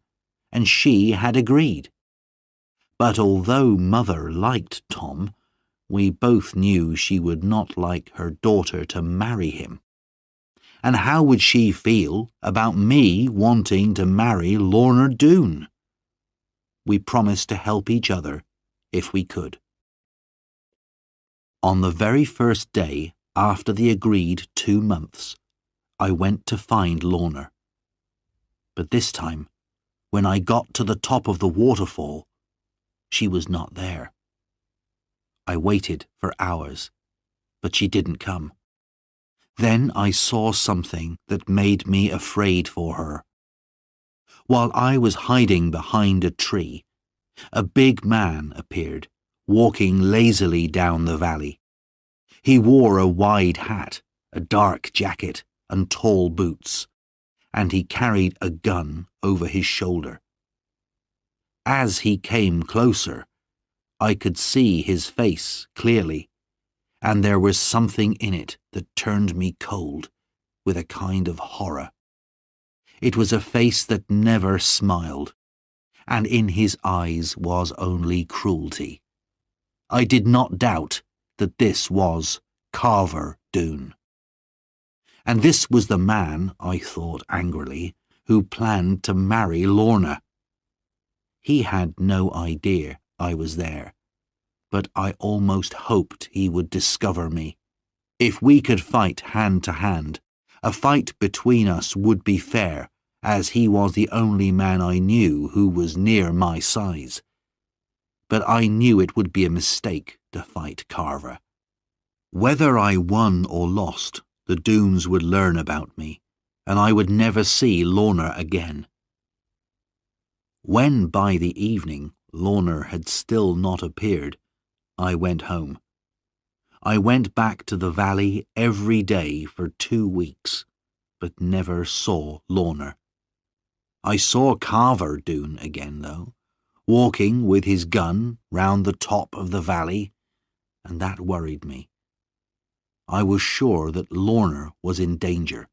and she had agreed. But although Mother liked Tom, we both knew she would not like her daughter to marry him. And how would she feel about me wanting to marry Lorna Doone? We promised to help each other if we could. On the very first day after the agreed 2 months, I went to find Lorna. But this time, when I got to the top of the waterfall, she was not there. I waited for hours, but she didn't come. Then I saw something that made me afraid for her. While I was hiding behind a tree, a big man appeared, walking lazily down the valley. He wore a wide hat, a dark jacket, and tall boots, and he carried a gun over his shoulder. As he came closer, I could see his face clearly, and there was something in it that turned me cold with a kind of horror. It was a face that never smiled, and in his eyes was only cruelty. I did not doubt that this was Carver Doone. And this was the man, I thought angrily, who planned to marry Lorna. He had no idea I was there, but I almost hoped he would discover me. If we could fight hand to hand, a fight between us would be fair, as he was the only man I knew who was near my size. But I knew it would be a mistake to fight Carver. Whether I won or lost, the Doones would learn about me, and I would never see Lorna again. When by the evening Lorna had still not appeared, I went home. I went back to the valley every day for 2 weeks, but never saw Lorna. I saw Carver Doone again, though, walking with his gun round the top of the valley, and that worried me. I was sure that Lorna was in danger.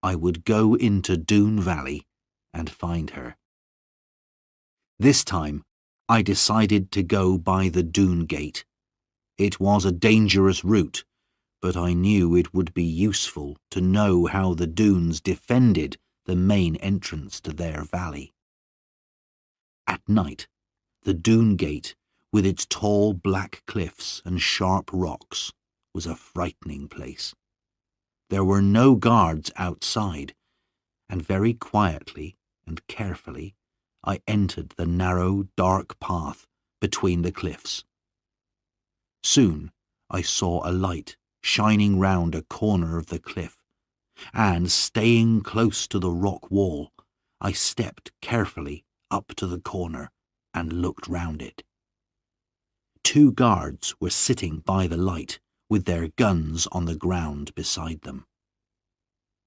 I would go into Doone Valley and find her. This time, I decided to go by the Doone Gate. It was a dangerous route, but I knew it would be useful to know how the Doones defended the main entrance to their valley. At night, the Doone Gate, with its tall black cliffs and sharp rocks, was a frightening place. There were no guards outside, and very quietly and carefully I entered the narrow, dark path between the cliffs. Soon I saw a light shining round a corner of the cliff, and staying close to the rock wall, I stepped carefully up to the corner and looked round it. 2 guards were sitting by the light, with their guns on the ground beside them.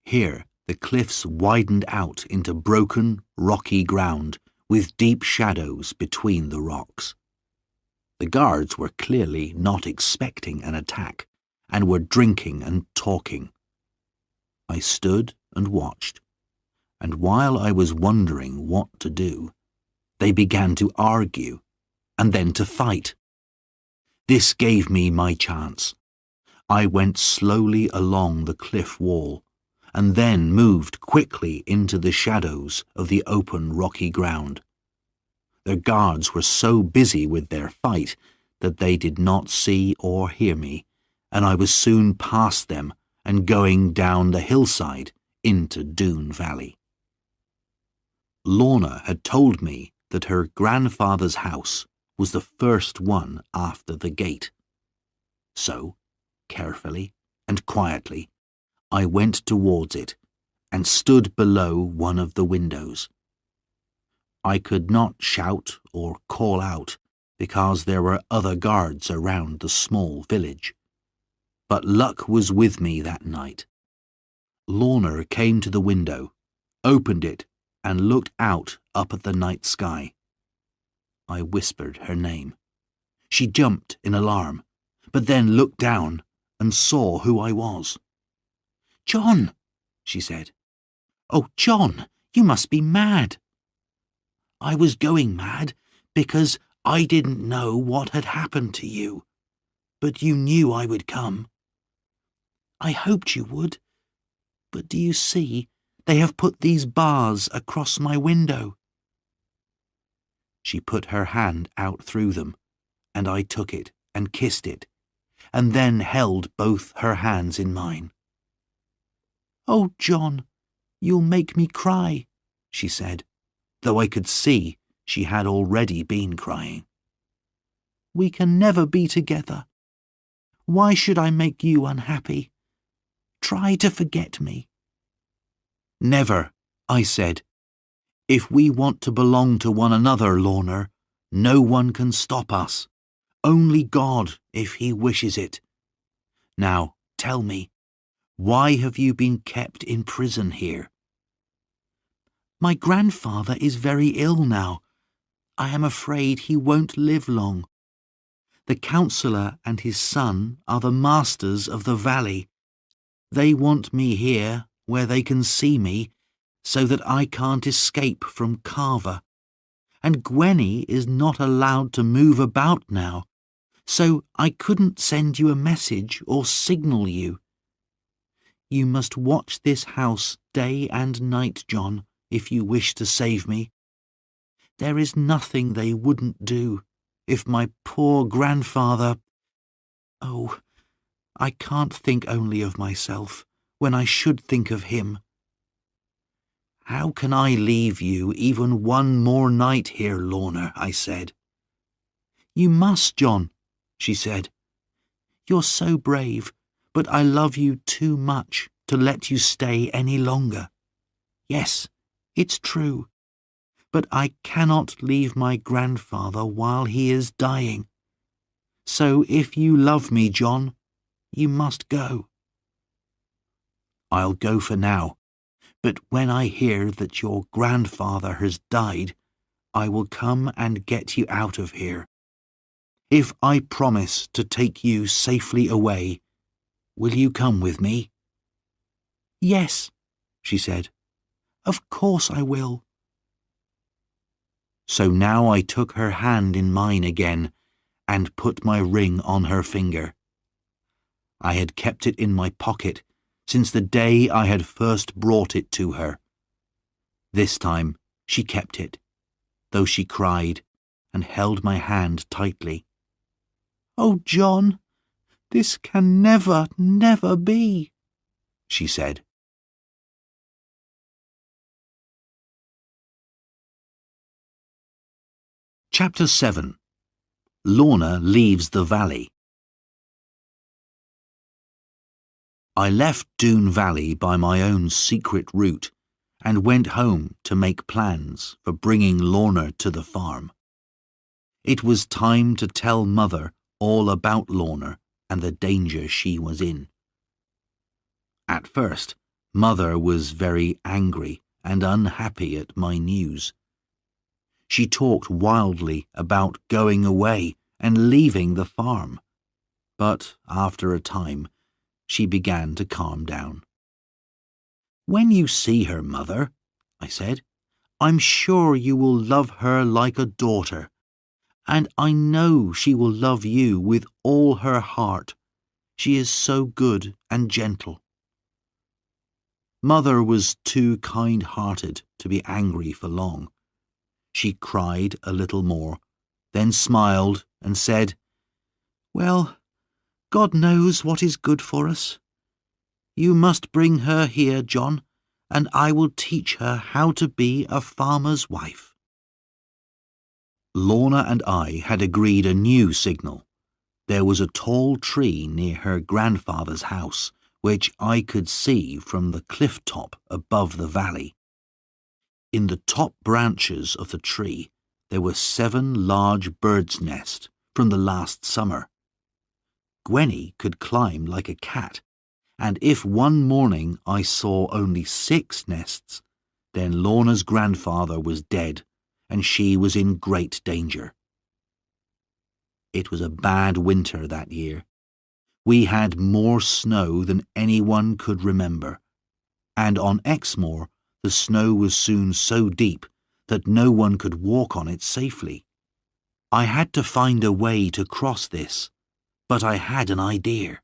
Here the cliffs widened out into broken, rocky ground with deep shadows between the rocks. The guards were clearly not expecting an attack, and were drinking and talking. I stood and watched, and while I was wondering what to do, they began to argue, and then to fight. This gave me my chance. I went slowly along the cliff wall, and then moved quickly into the shadows of the open rocky ground. Their guards were so busy with their fight that they did not see or hear me, and I was soon past them and going down the hillside into Doone Valley. Lorna had told me that her grandfather's house was the first one after the gate. So, carefully and quietly, I went towards it and stood below one of the windows. I could not shout or call out because there were other guards around the small village. But luck was with me that night. Lorna came to the window, opened it, and looked out up at the night sky. I whispered her name. She jumped in alarm, but then looked down and saw who I was. "John," she said. "Oh, John, you must be mad." "I was going mad because I didn't know what had happened to you, but you knew I would come." "I hoped you would, but do you see, they have put these bars across my window." She put her hand out through them, and I took it and kissed it, and then held both her hands in mine. "Oh, John, you'll make me cry," she said, though I could see she had already been crying. "We can never be together. Why should I make you unhappy? Try to forget me." "Never," I said. "If we want to belong to one another, Lorna, no one can stop us. Only God, if he wishes it. Now, tell me, why have you been kept in prison here?" "My grandfather is very ill now. I am afraid he won't live long. The councillor and his son are the masters of the valley. They want me here, where they can see me, so that I can't escape from Carver. And Gwenny is not allowed to move about now, so I couldn't send you a message or signal you. You must watch this house day and night, John, if you wish to save me. There is nothing they wouldn't do if my poor grandfather— Oh, I can't think only of myself when I should think of him." "How can I leave you even one more night here, Lorna?" I said. "You must, John," she said. "You're so brave, but I love you too much to let you stay any longer. Yes, it's true, but I cannot leave my grandfather while he is dying. So if you love me, John, you must go." "I'll go for now. But when I hear that your grandfather has died, I will come and get you out of here. If I promise to take you safely away, will you come with me?" "Yes," she said. "Of course I will." So now I took her hand in mine again and put my ring on her finger. I had kept it in my pocket since the day I had first brought it to her. This time she kept it, though she cried and held my hand tightly. "Oh, John, this can never, never be," she said. Chapter 7. Lorna leaves the valley. I left Doone Valley by my own secret route and went home to make plans for bringing Lorna to the farm. It was time to tell Mother all about Lorna and the danger she was in. At first, Mother was very angry and unhappy at my news. She talked wildly about going away and leaving the farm, but after a time, she began to calm down. "When you see her, Mother," I said, "I'm sure you will love her like a daughter, and I know she will love you with all her heart. She is so good and gentle." Mother was too kind-hearted to be angry for long. She cried a little more, then smiled and said, "Well, God knows what is good for us. You must bring her here, John, and I will teach her how to be a farmer's wife." Lorna and I had agreed a new signal. There was a tall tree near her grandfather's house, which I could see from the cliff top above the valley. In the top branches of the tree there were 7 large birds' nests from the last summer. Gwenny could climb like a cat, and if one morning I saw only 6 nests, then Lorna's grandfather was dead, and she was in great danger. It was a bad winter that year. We had more snow than anyone could remember, and on Exmoor the snow was soon so deep that no one could walk on it safely. I had to find a way to cross this, but I had an idea.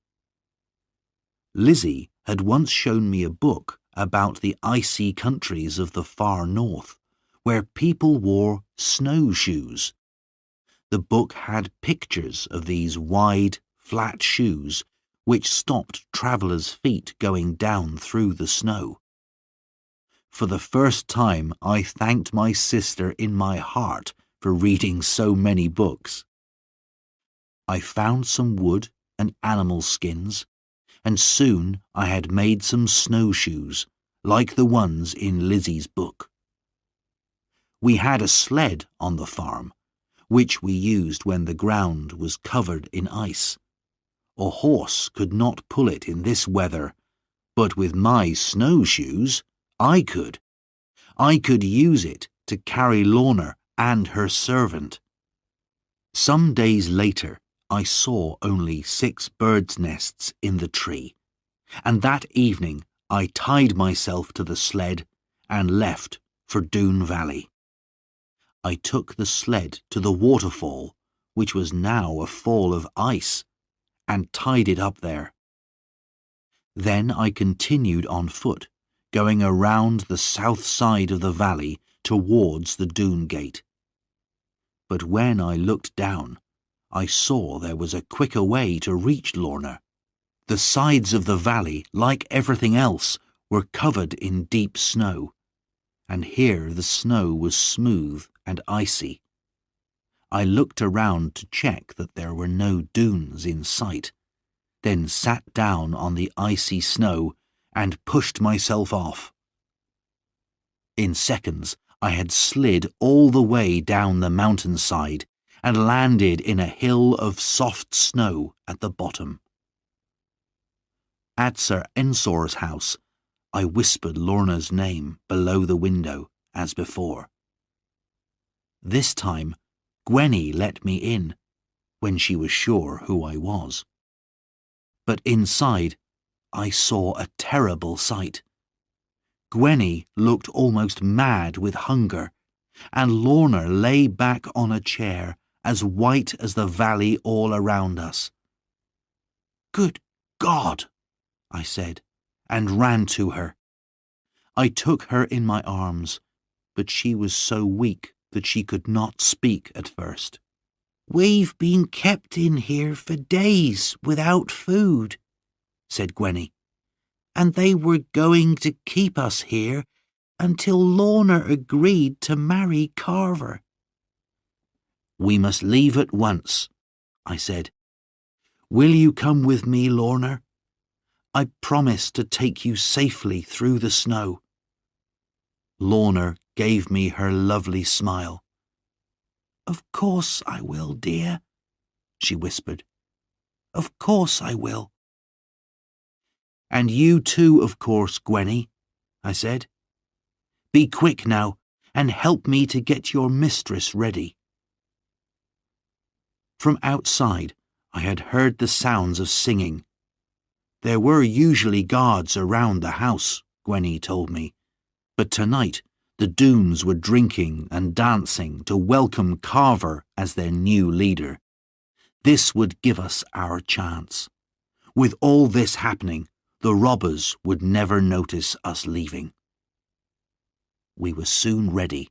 Lizzie had once shown me a book about the icy countries of the far north, where people wore snowshoes. The book had pictures of these wide, flat shoes which stopped travellers' feet going down through the snow. For the first time I thanked my sister in my heart for reading so many books. I found some wood and animal skins, and soon I had made some snowshoes, like the ones in Lizzie's book. We had a sled on the farm, which we used when the ground was covered in ice. A horse could not pull it in this weather, but with my snowshoes, I could. I could use it to carry Lorna and her servant. Some days later, I saw only 6 birds' nests in the tree, and that evening I tied myself to the sled and left for Doone Valley. I took the sled to the waterfall, which was now a fall of ice, and tied it up there. Then I continued on foot, going around the south side of the valley towards the Doone Gate. But when I looked down, I saw there was a quicker way to reach Lorna. The sides of the valley, like everything else, were covered in deep snow, and here the snow was smooth and icy. I looked around to check that there were no dunes in sight, then sat down on the icy snow and pushed myself off. In seconds, I had slid all the way down the mountainside and landed in a hill of soft snow at the bottom. At Sir Ensor's house, I whispered Lorna's name below the window, as before. This time, Gwenny let me in, when she was sure who I was. But inside, I saw a terrible sight. Gwenny looked almost mad with hunger, and Lorna lay back on a chair, as white as the valley all around us. "Good God!" I said, and ran to her. I took her in my arms, but she was so weak that she could not speak at first. "We've been kept in here for days without food," said Gwenny, "and they were going to keep us here until Lorna agreed to marry Carver." "We must leave at once," I said. "Will you come with me, Lorna? I promise to take you safely through the snow." Lorna gave me her lovely smile. "Of course I will, dear," she whispered. "Of course I will." "And you too, of course, Gwenny," I said. "Be quick now, and help me to get your mistress ready." From outside, I had heard the sounds of singing. There were usually guards around the house, Gwenny told me, but tonight the Doones were drinking and dancing to welcome Carver as their new leader. This would give us our chance. With all this happening, The robbers would never notice us leaving. We were soon ready.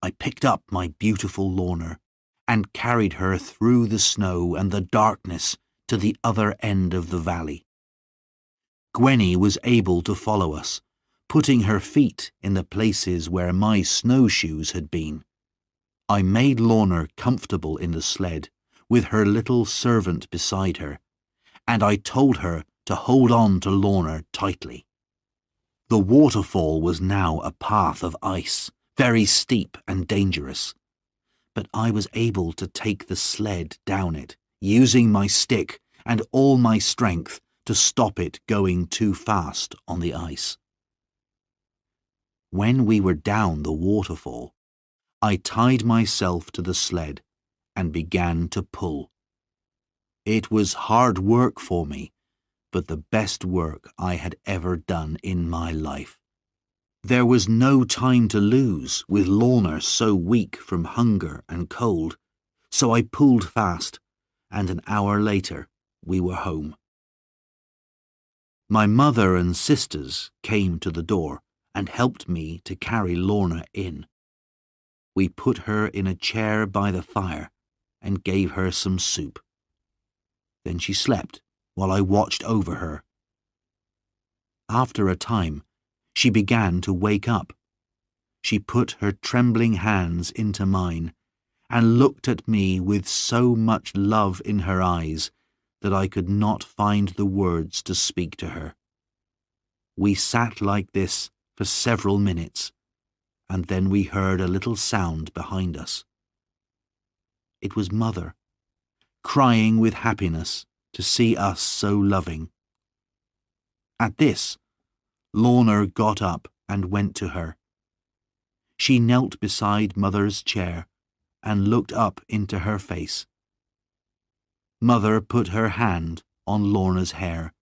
I picked up my beautiful Lorna and carried her through the snow and the darkness to the other end of the valley. Gwenny was able to follow us, putting her feet in the places where my snowshoes had been. I made Lorna comfortable in the sled, with her little servant beside her, and I told her to hold on to Lorna tightly. The waterfall was now a path of ice, very steep and dangerous, but I was able to take the sled down it, using my stick and all my strength to stop it going too fast on the ice. When we were down the waterfall, I tied myself to the sled and began to pull. It was hard work for me, but the best work I had ever done in my life. There was no time to lose with Lorna so weak from hunger and cold, so I pulled fast, and an hour later we were home. My mother and sisters came to the door and helped me to carry Lorna in. We put her in a chair by the fire and gave her some soup. Then she slept while I watched over her. After a time, she began to wake up. She put her trembling hands into mine and looked at me with so much love in her eyes that I could not find the words to speak to her. We sat like this for several minutes, and then we heard a little sound behind us. It was Mother, crying with happiness to see us so loving. At this, Lorna got up and went to her. She knelt beside Mother's chair and looked up into her face. Mother put her hand on Lorna's hair.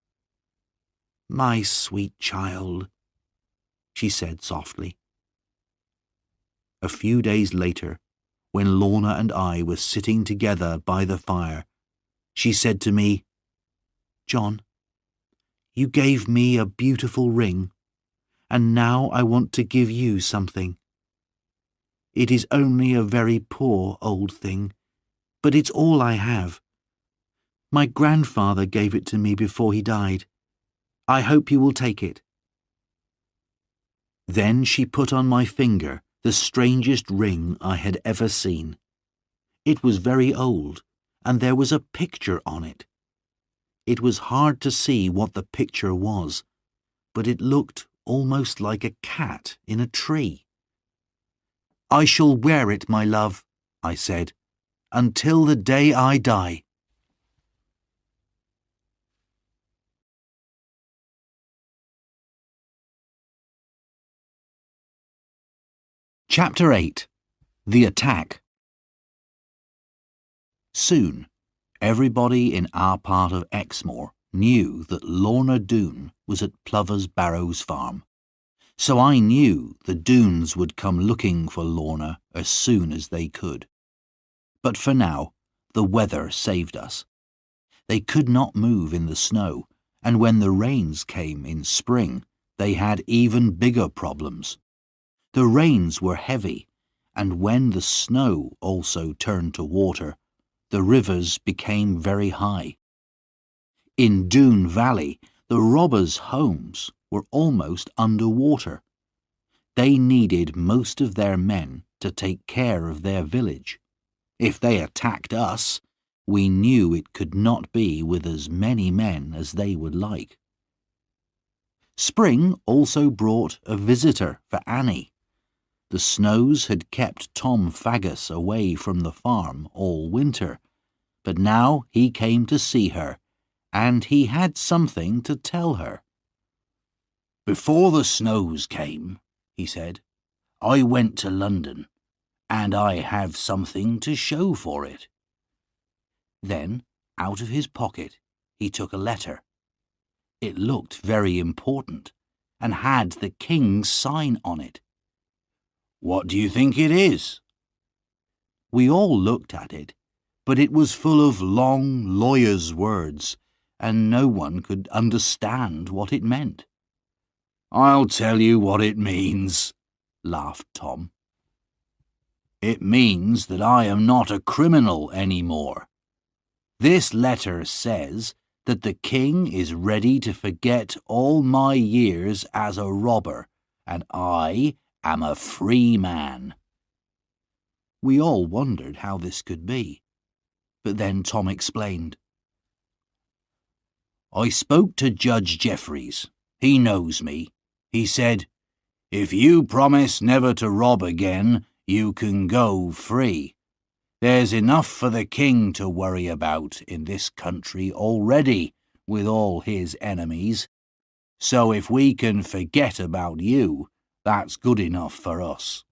"My sweet child," she said softly. A few days later, when Lorna and I were sitting together by the fire, she said to me, "John, you gave me a beautiful ring, and now I want to give you something. It is only a very poor old thing, but it's all I have. My grandfather gave it to me before he died. I hope you will take it." Then she put on my finger the strangest ring I had ever seen. It was very old, and there was a picture on it. It was hard to see what the picture was, but it looked almost like a cat in a tree. "I shall wear it, my love," I said, "until the day I die." Chapter 8. The Attack. Soon, everybody in our part of Exmoor knew that Lorna Doone was at Plover's Barrows farm, so I knew the Doones would come looking for Lorna as soon as they could. But for now, the weather saved us. They could not move in the snow, and when the rains came in spring, they had even bigger problems. The rains were heavy, and when the snow also turned to water, the rivers became very high. In Doone Valley, the robbers' homes were almost under water. They needed most of their men to take care of their village. If they attacked us, we knew it could not be with as many men as they would like. Spring also brought a visitor for Annie. The snows had kept Tom Faggus away from the farm all winter, but now he came to see her, and he had something to tell her. "Before the snows came," he said, "I went to London, and I have something to show for it." Then, out of his pocket, he took a letter. It looked very important, and had the king's sign on it. "What do you think it is?" We all looked at it, but it was full of long lawyer's words, and no one could understand what it meant. "I'll tell you what it means," laughed Tom. "It means that I am not a criminal anymore. This letter says that the king is ready to forget all my years as a robber, and I am a free man." We all wondered how this could be, but then Tom explained. "I spoke to Judge Jeffries. He knows me. He said, 'If you promise never to rob again, you can go free. There's enough for the king to worry about in this country already with all his enemies. So if we can forget about you, that's good enough for us.'"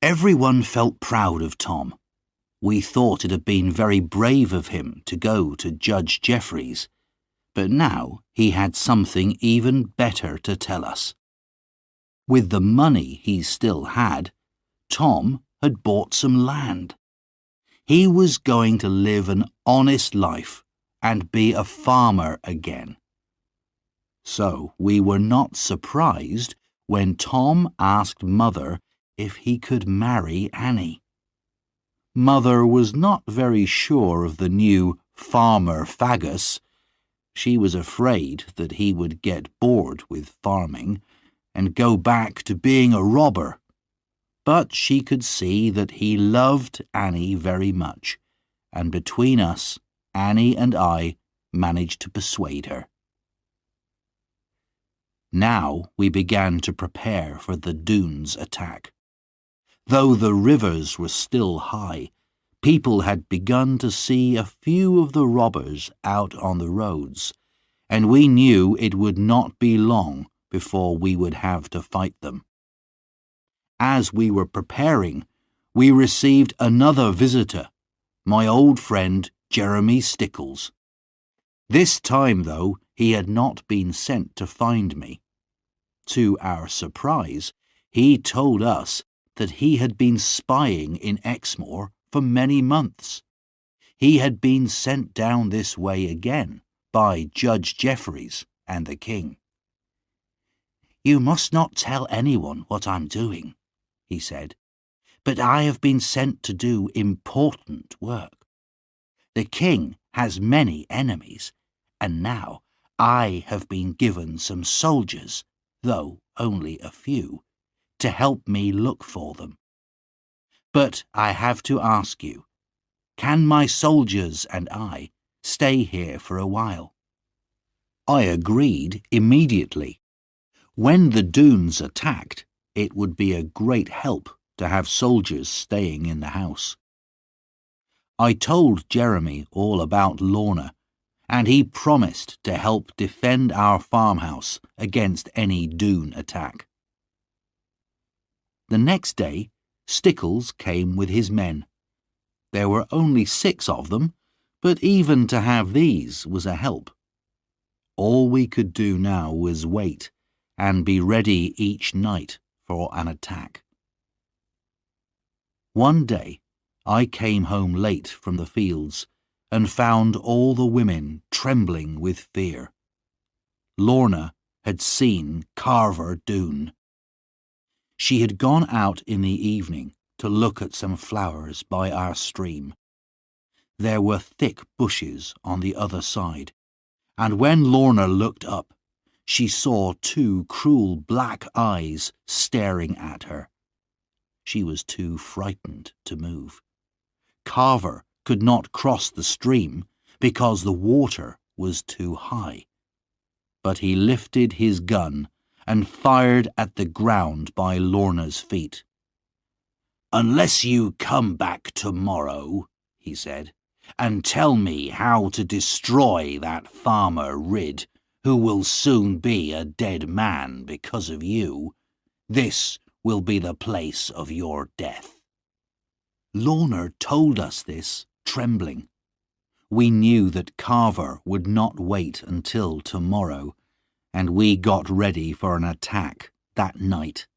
Everyone felt proud of Tom. We thought it had been very brave of him to go to Judge Jeffries, but now he had something even better to tell us. With the money he still had, Tom had bought some land. He was going to live an honest life and be a farmer again. So we were not surprised when Tom asked Mother if he could marry Annie. Mother was not very sure of the new farmer Faggus. She was afraid that he would get bored with farming and go back to being a robber. But she could see that he loved Annie very much, and between us, Annie and I managed to persuade her. Now we began to prepare for the Doone's attack. Though the rivers were still high, people had begun to see a few of the robbers out on the roads, and we knew it would not be long before we would have to fight them. As we were preparing, we received another visitor, my old friend Jeremy Stickles. This time, though, he had not been sent to find me. To our surprise, he told us that he had been spying in Exmoor for many months. He had been sent down this way again by Judge Jeffries and the king. "You must not tell anyone what I'm doing," he said, "but I have been sent to do important work. The king has many enemies, and now I have been given some soldiers, though only a few, to help me look for them. But I have to ask you, can my soldiers and I stay here for a while?" I agreed immediately. When the Doones attacked, it would be a great help to have soldiers staying in the house. I told Jeremy all about Lorna, and he promised to help defend our farmhouse against any Doone attack. The next day, Stickles came with his men. There were only 6 of them, but even to have these was a help. All we could do now was wait and be ready each night for an attack. One day, I came home late from the fields and found all the women trembling with fear. Lorna had seen Carver Doone. She had gone out in the evening to look at some flowers by our stream. There were thick bushes on the other side, and when Lorna looked up, she saw 2 cruel black eyes staring at her. She was too frightened to move. Carver could not cross the stream because the water was too high. But he lifted his gun and fired at the ground by Lorna's feet. "Unless you come back tomorrow," he said, "and tell me how to destroy that farmer Ridd, who will soon be a dead man because of you, this will be the place of your death." Lorna told us this, trembling. We knew that Carver would not wait until tomorrow, and we got ready for an attack that night.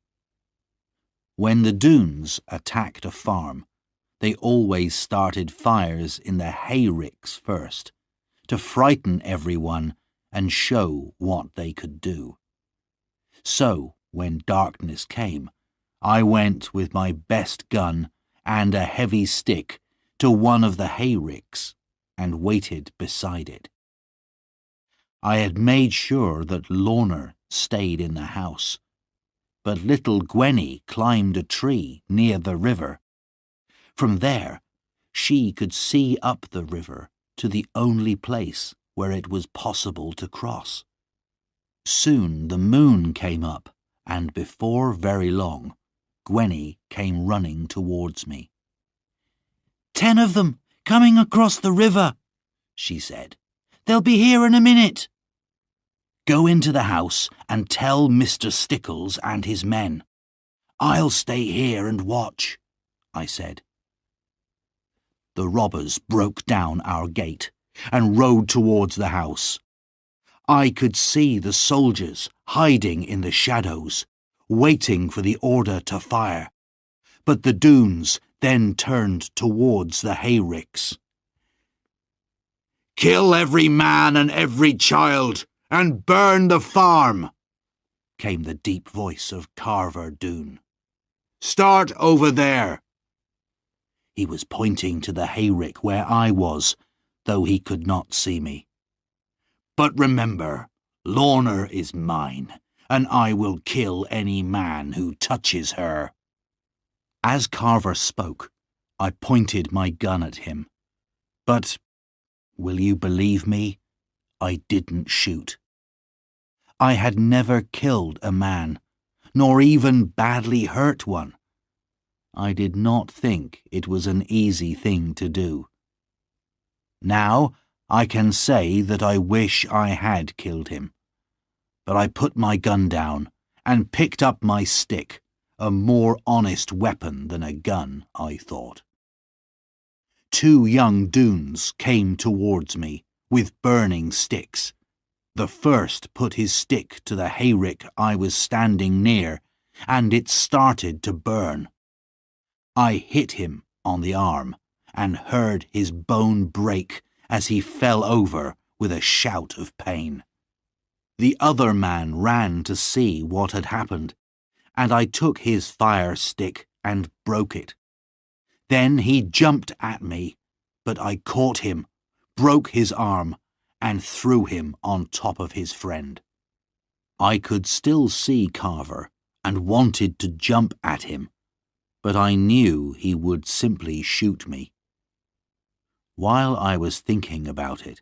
When the Doones attacked a farm, they always started fires in the hayricks first, to frighten everyone and show what they could do. So, when darkness came, I went with my best gun and a heavy stick to one of the hayricks and waited beside it. I had made sure that Lorna stayed in the house, but little Gwenny climbed a tree near the river. From there, she could see up the river to the only place where it was possible to cross. Soon the moon came up, and before very long, Gwenny came running towards me. "10 of them, coming across the river," she said. "They'll be here in a minute." "Go into the house and tell Mr. Stickles and his men. I'll stay here and watch," I said. The robbers broke down our gate and rode towards the house. I could see the soldiers hiding in the shadows, waiting for the order to fire, but the Doones then turned towards the hayricks. "Kill every man and every child, and burn the farm," came the deep voice of Carver Doone. "Start over there." He was pointing to the hayrick where I was, though he could not see me. "But remember, Lorna is mine, and I will kill any man who touches her." As Carver spoke, I pointed my gun at him. But, will you believe me, I didn't shoot. I had never killed a man, nor even badly hurt one. I did not think it was an easy thing to do. Now I can say that I wish I had killed him. But I put my gun down and picked up my stick, a more honest weapon than a gun, I thought. 2 young Doones came towards me with burning sticks. The first put his stick to the hayrick I was standing near, and it started to burn. I hit him on the arm and heard his bone break as he fell over with a shout of pain. The other man ran to see what had happened, and I took his fire stick and broke it. Then he jumped at me, but I caught him, broke his arm, and threw him on top of his friend. I could still see Carver and wanted to jump at him, but I knew he would simply shoot me. While I was thinking about it,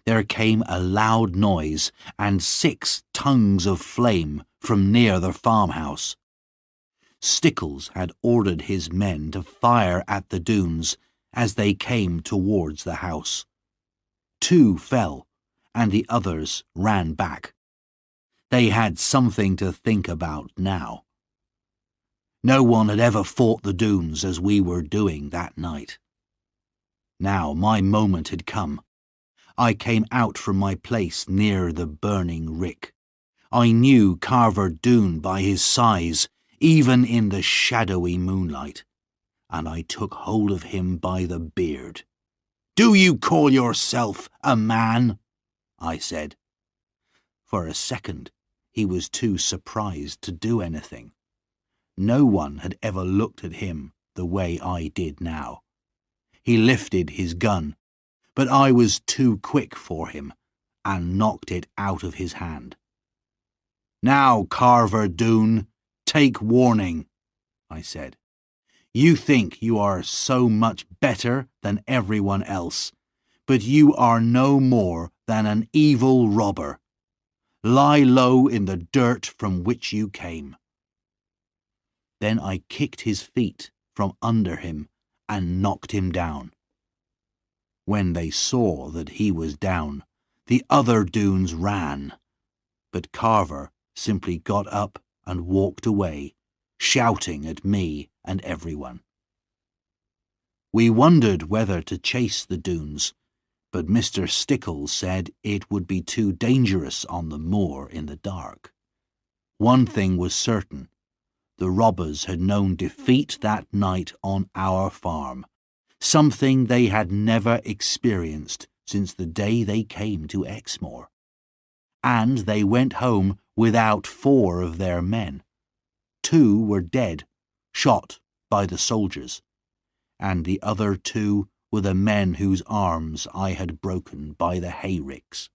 there came a loud noise and 6 tongues of flame from near the farmhouse. Stickles had ordered his men to fire at the Doones as they came towards the house. 2 fell, and the others ran back. They had something to think about now. No one had ever fought the Doones as we were doing that night. Now my moment had come. I came out from my place near the burning rick. I knew Carver Doone by his size, even in the shadowy moonlight, and I took hold of him by the beard. "Do you call yourself a man?" I said. For a second, he was too surprised to do anything. No one had ever looked at him the way I did now. He lifted his gun, but I was too quick for him and knocked it out of his hand. "Now, Carver Doone, take warning," I said. "You think you are so much better than everyone else, but you are no more than an evil robber. Lie low in the dirt from which you came." Then I kicked his feet from under him and knocked him down. When they saw that he was down, the other Doones ran, but Carver simply got up and walked away, shouting at me and everyone. We wondered whether to chase the Doones, but Mr. Stickles said it would be too dangerous on the moor in the dark. One thing was certain: the robbers had known defeat that night on our farm, something they had never experienced since the day they came to Exmoor, and they went home without 4 of their men. 2 were dead, shot by the soldiers, and the other 2 were the men whose arms I had broken by the hayricks.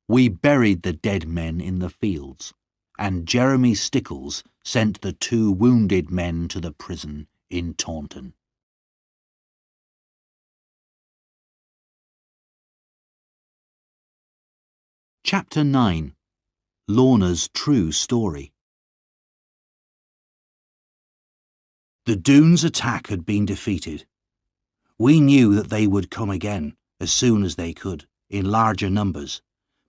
We buried the dead men in the fields, and Jeremy Stickles sent the 2 wounded men to the prison in Taunton. Chapter 9. Lorna's True Story. The Doones' attack had been defeated. We knew that they would come again as soon as they could, in larger numbers,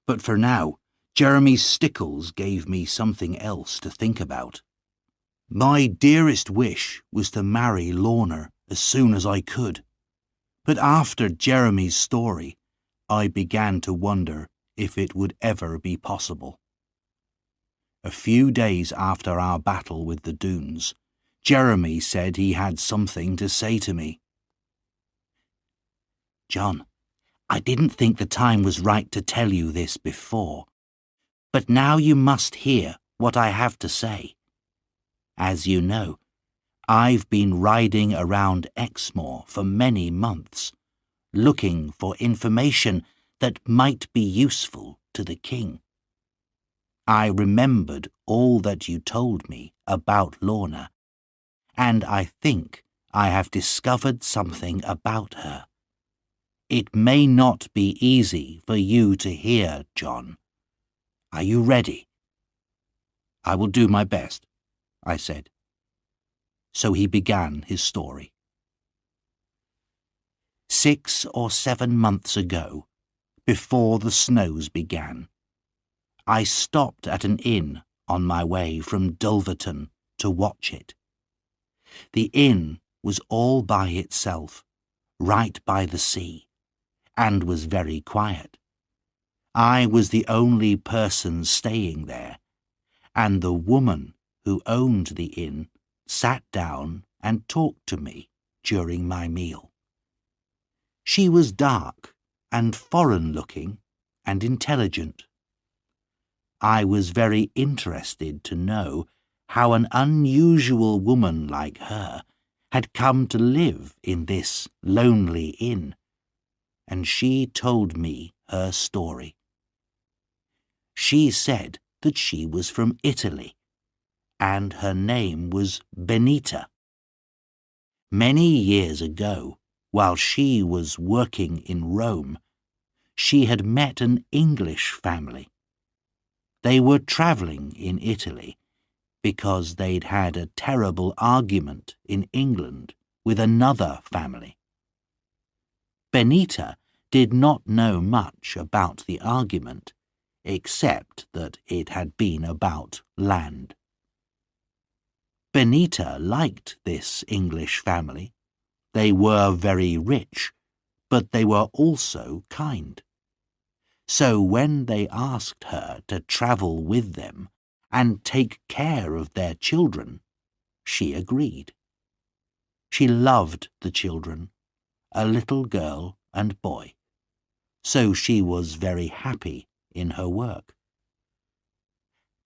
but for now, Jeremy Stickles gave me something else to think about. My dearest wish was to marry Lorna as soon as I could, but after Jeremy's story, I began to wonder if it would ever be possible. A few days after our battle with the Doones, Jeremy said he had something to say to me. John, I didn't think the time was right to tell you this before, but now you must hear what I have to say. As you know, I've been riding around Exmoor for many months, looking for information that might be useful to the king. I remembered all that you told me about Lorna, and I think I have discovered something about her. It may not be easy for you to hear, John. Are you ready? I will do my best, I said. So he began his story. 6 or 7 months ago, before the snows began, I stopped at an inn on my way from Dulverton to watch it. The inn was all by itself, right by the sea, and was very quiet. I was the only person staying there, and the woman who owned the inn sat down and talked to me during my meal. She was dark and foreign-looking and intelligent. I was very interested to know how an unusual woman like her had come to live in this lonely inn, and she told me her story. She said that she was from Italy, and her name was Benita. Many years ago, while she was working in Rome, she had met an English family. They were travelling in Italy because they'd had a terrible argument in England with another family. Benita did not know much about the argument, except that it had been about land. Benita liked this English family. They were very rich, but they were also kind. So when they asked her to travel with them and take care of their children, she agreed. She loved the children, a little girl and boy, so she was very happy in her work.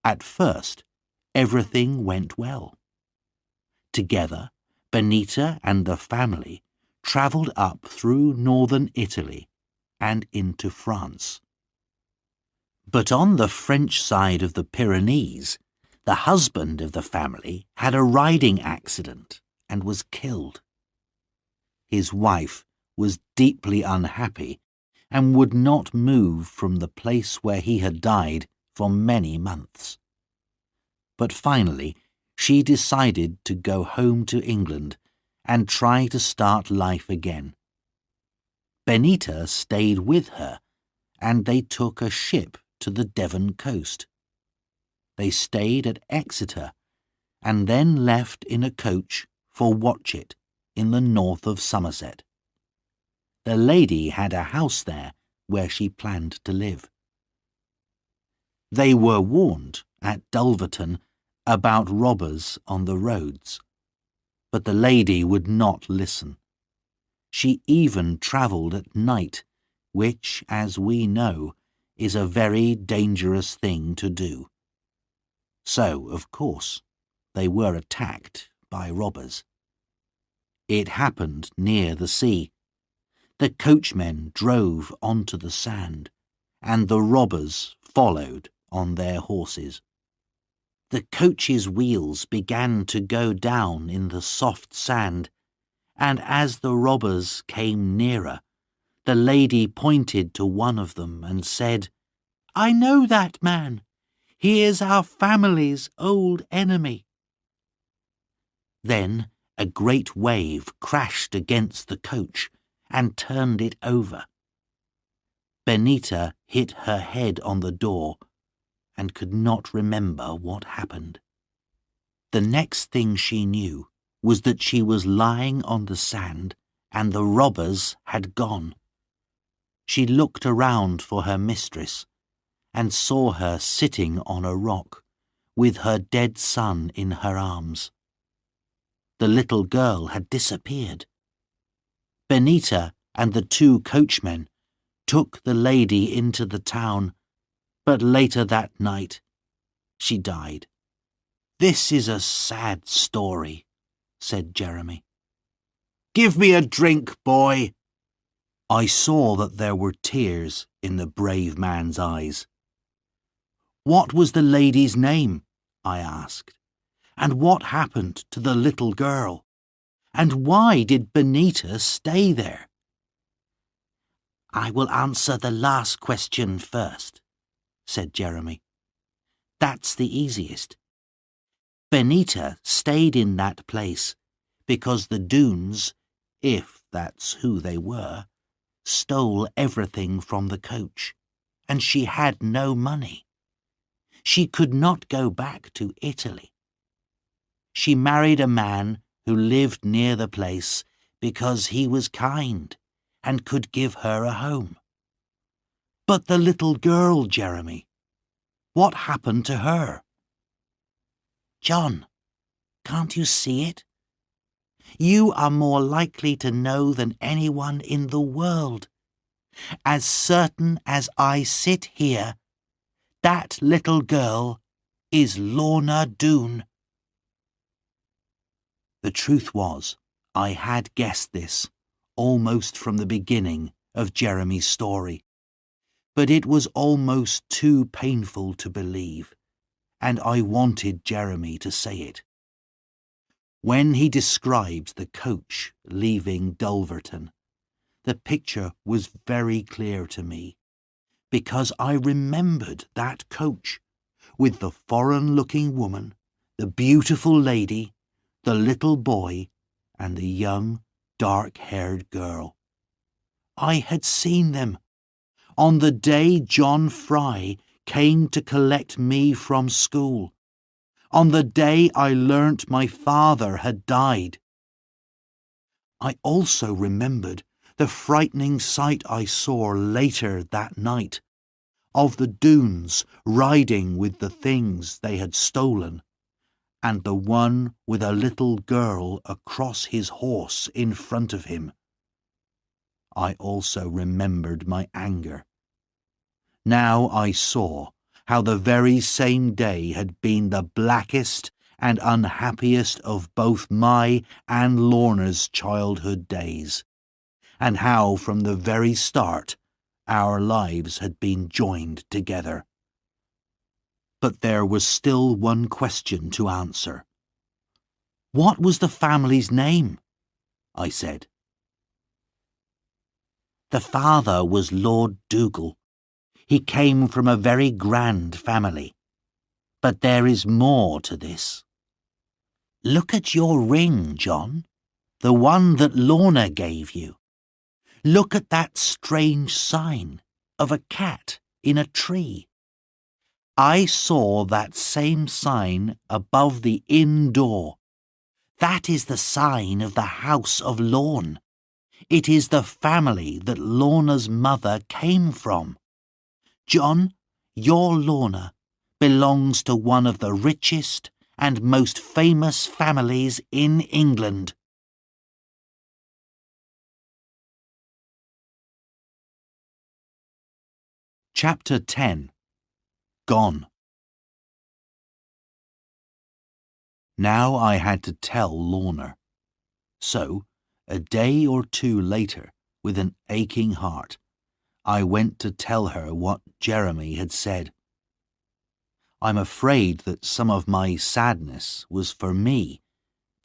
At first, everything went well. Together, Benita and the family travelled up through northern Italy and into France. But on the French side of the Pyrenees, the husband of the family had a riding accident and was killed. His wife was deeply unhappy and would not move from the place where he had died for many months. But finally, she decided to go home to England and try to start life again. Benita stayed with her, and they took a ship to the Devon coast. They stayed at Exeter and then left in a coach for Watchet in the north of Somerset. The lady had a house there where she planned to live. They were warned at Dulverton about robbers on the roads, but the lady would not listen. She even travelled at night which, as we know, is a very dangerous thing to do. So, of course, they were attacked by robbers. It happened near the sea. The coachmen drove onto the sand, and the robbers followed on their horses. The coach's wheels began to go down in the soft sand, and as the robbers came nearer, the lady pointed to one of them and said, "I know that man. He is our family's old enemy." Then a great wave crashed against the coach and turned it over. Benita hit her head on the door and could not remember what happened. The next thing she knew was that she was lying on the sand and the robbers had gone. She looked around for her mistress and saw her sitting on a rock with her dead son in her arms. The little girl had disappeared. Benita and the two coachmen took the lady into the town, but later that night she died. "This is a sad story," said Jeremy. "Give me a drink, boy." I saw that there were tears in the brave man's eyes. "What was the lady's name?" I asked. "And what happened to the little girl? And why did Benita stay there?" "I will answer the last question first," said Jeremy. "That's the easiest. Benita stayed in that place because the Doones, if that's who they were, stole everything from the coach, and she had no money. She could not go back to Italy. She married a man who lived near the place because he was kind and could give her a home. But the little girl, Jeremy, what happened to her?" "John, can't you see it? You are more likely to know than anyone in the world. As certain as I sit here, that little girl is Lorna Doone." The truth was, I had guessed this almost from the beginning of Jeremy's story, but it was almost too painful to believe, and I wanted Jeremy to say it. When he described the coach leaving Dulverton, the picture was very clear to me, because I remembered that coach, with the foreign-looking woman, the beautiful lady, the little boy, and the young, dark-haired girl. I had seen them on the day John Fry came to collect me from school, on the day I learnt my father had died. I also remembered the frightening sight I saw later that night, of the Doones riding with the things they had stolen, and the one with a little girl across his horse in front of him. I also remembered my anger. Now I saw how the very same day had been the blackest and unhappiest of both my and Lorna's childhood days, and how from the very start our lives had been joined together. But there was still one question to answer. "What was the family's name?" I said. "The father was Lord Dougal. He came from a very grand family. But there is more to this. Look at your ring, John, the one that Lorna gave you. Look at that strange sign of a cat in a tree. I saw that same sign above the inn door. That is the sign of the House of Lorne. It is the family that Lorna's mother came from. John, your Lorna belongs to one of the richest and most famous families in England." Chapter 10. Gone. Now I had to tell Lorna. So, a day or two later, with an aching heart, I went to tell her what Jeremy had said. I'm afraid that some of my sadness was for me,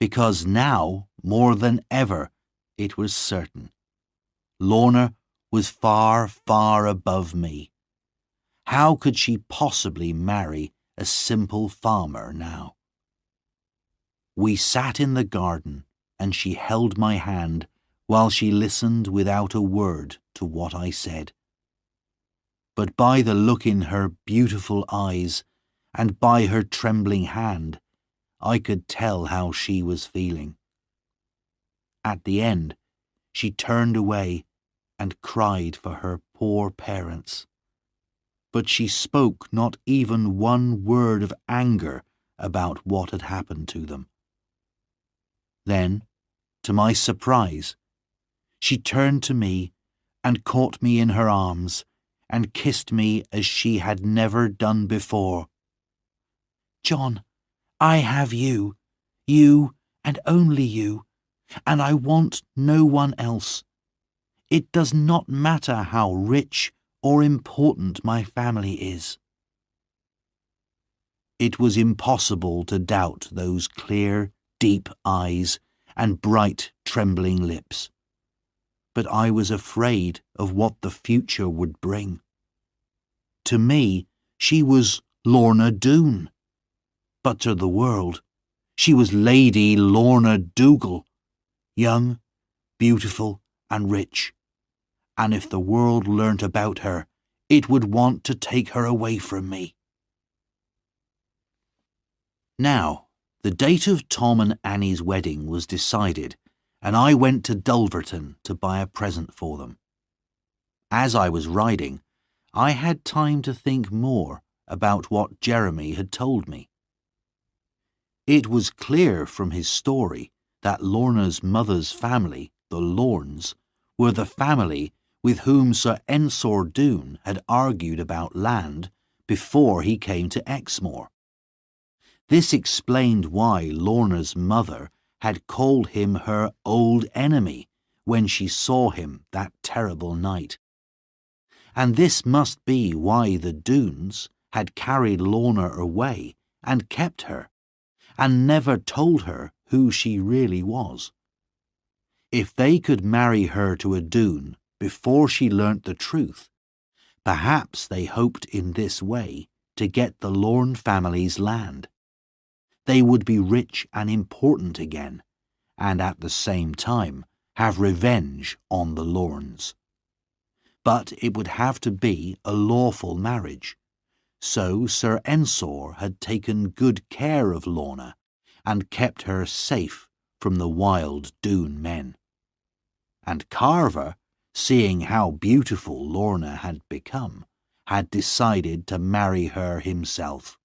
because now, more than ever, it was certain. Lorna was far, far above me. How could she possibly marry a simple farmer now? We sat in the garden, and she held my hand while she listened without a word to what I said. But by the look in her beautiful eyes and by her trembling hand, I could tell how she was feeling. At the end, she turned away and cried for her poor parents. But she spoke not even one word of anger about what had happened to them. Then, to my surprise, she turned to me and caught me in her arms and kissed me as she had never done before. "John, I have you and only you, and I want no one else. It does not matter how rich or important my family is." It was impossible to doubt those clear, deep eyes and bright, trembling lips. But I was afraid of what the future would bring. To me, she was Lorna Doone. But to the world, she was Lady Lorna Dougal, young, beautiful and rich. And if the world learnt about her, it would want to take her away from me. Now, the date of Tom and Annie's wedding was decided, and I went to Dulverton to buy a present for them. As I was riding, I had time to think more about what Jeremy had told me. It was clear from his story that Lorna's mother's family, the Lornes, were the family with whom Sir Ensor Doone had argued about land before he came to Exmoor. This explained why Lorna's mother had called him her old enemy when she saw him that terrible night. And this must be why the Doones had carried Lorna away and kept her, and never told her who she really was. If they could marry her to a Doone before she learnt the truth, perhaps they hoped in this way to get the Lorne family's land. They would be rich and important again, and at the same time have revenge on the Lornes. But it would have to be a lawful marriage, so Sir Ensor had taken good care of Lorna and kept her safe from the wild Doone men. And Carver, seeing how beautiful Lorna had become, had decided to marry her himself.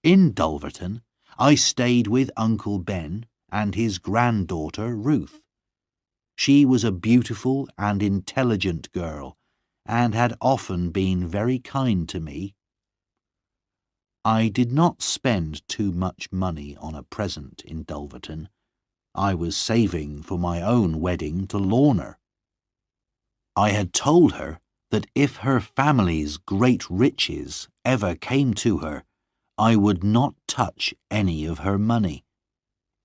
In Dulverton, I stayed with Uncle Ben and his granddaughter Ruth. She was a beautiful and intelligent girl, and had often been very kind to me. I did not spend too much money on a present in Dulverton. I was saving for my own wedding to Lorna. I had told her that if her family's great riches ever came to her, I would not touch any of her money.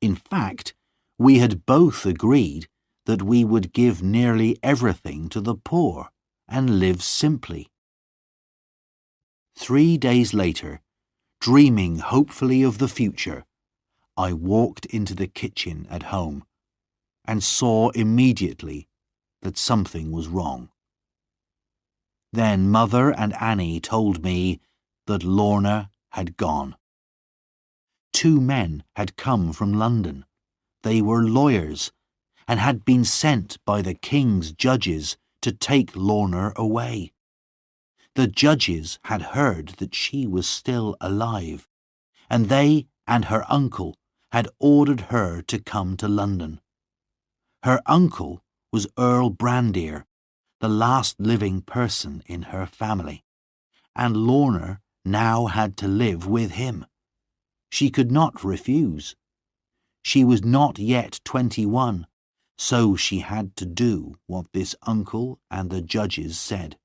In fact, we had both agreed that we would give nearly everything to the poor and live simply. 3 days later, dreaming hopefully of the future, I walked into the kitchen at home and saw immediately that something was wrong. Then Mother and Annie told me that Lorna had gone. 2 men had come from London. They were lawyers and had been sent by the king's judges to take Lorna away. The judges had heard that she was still alive, and they and her uncle had ordered her to come to London. Her uncle was Earl Brandir, the last living person in her family, and Lorna now had to live with him. She could not refuse. She was not yet 21, so she had to do what this uncle and the judges said.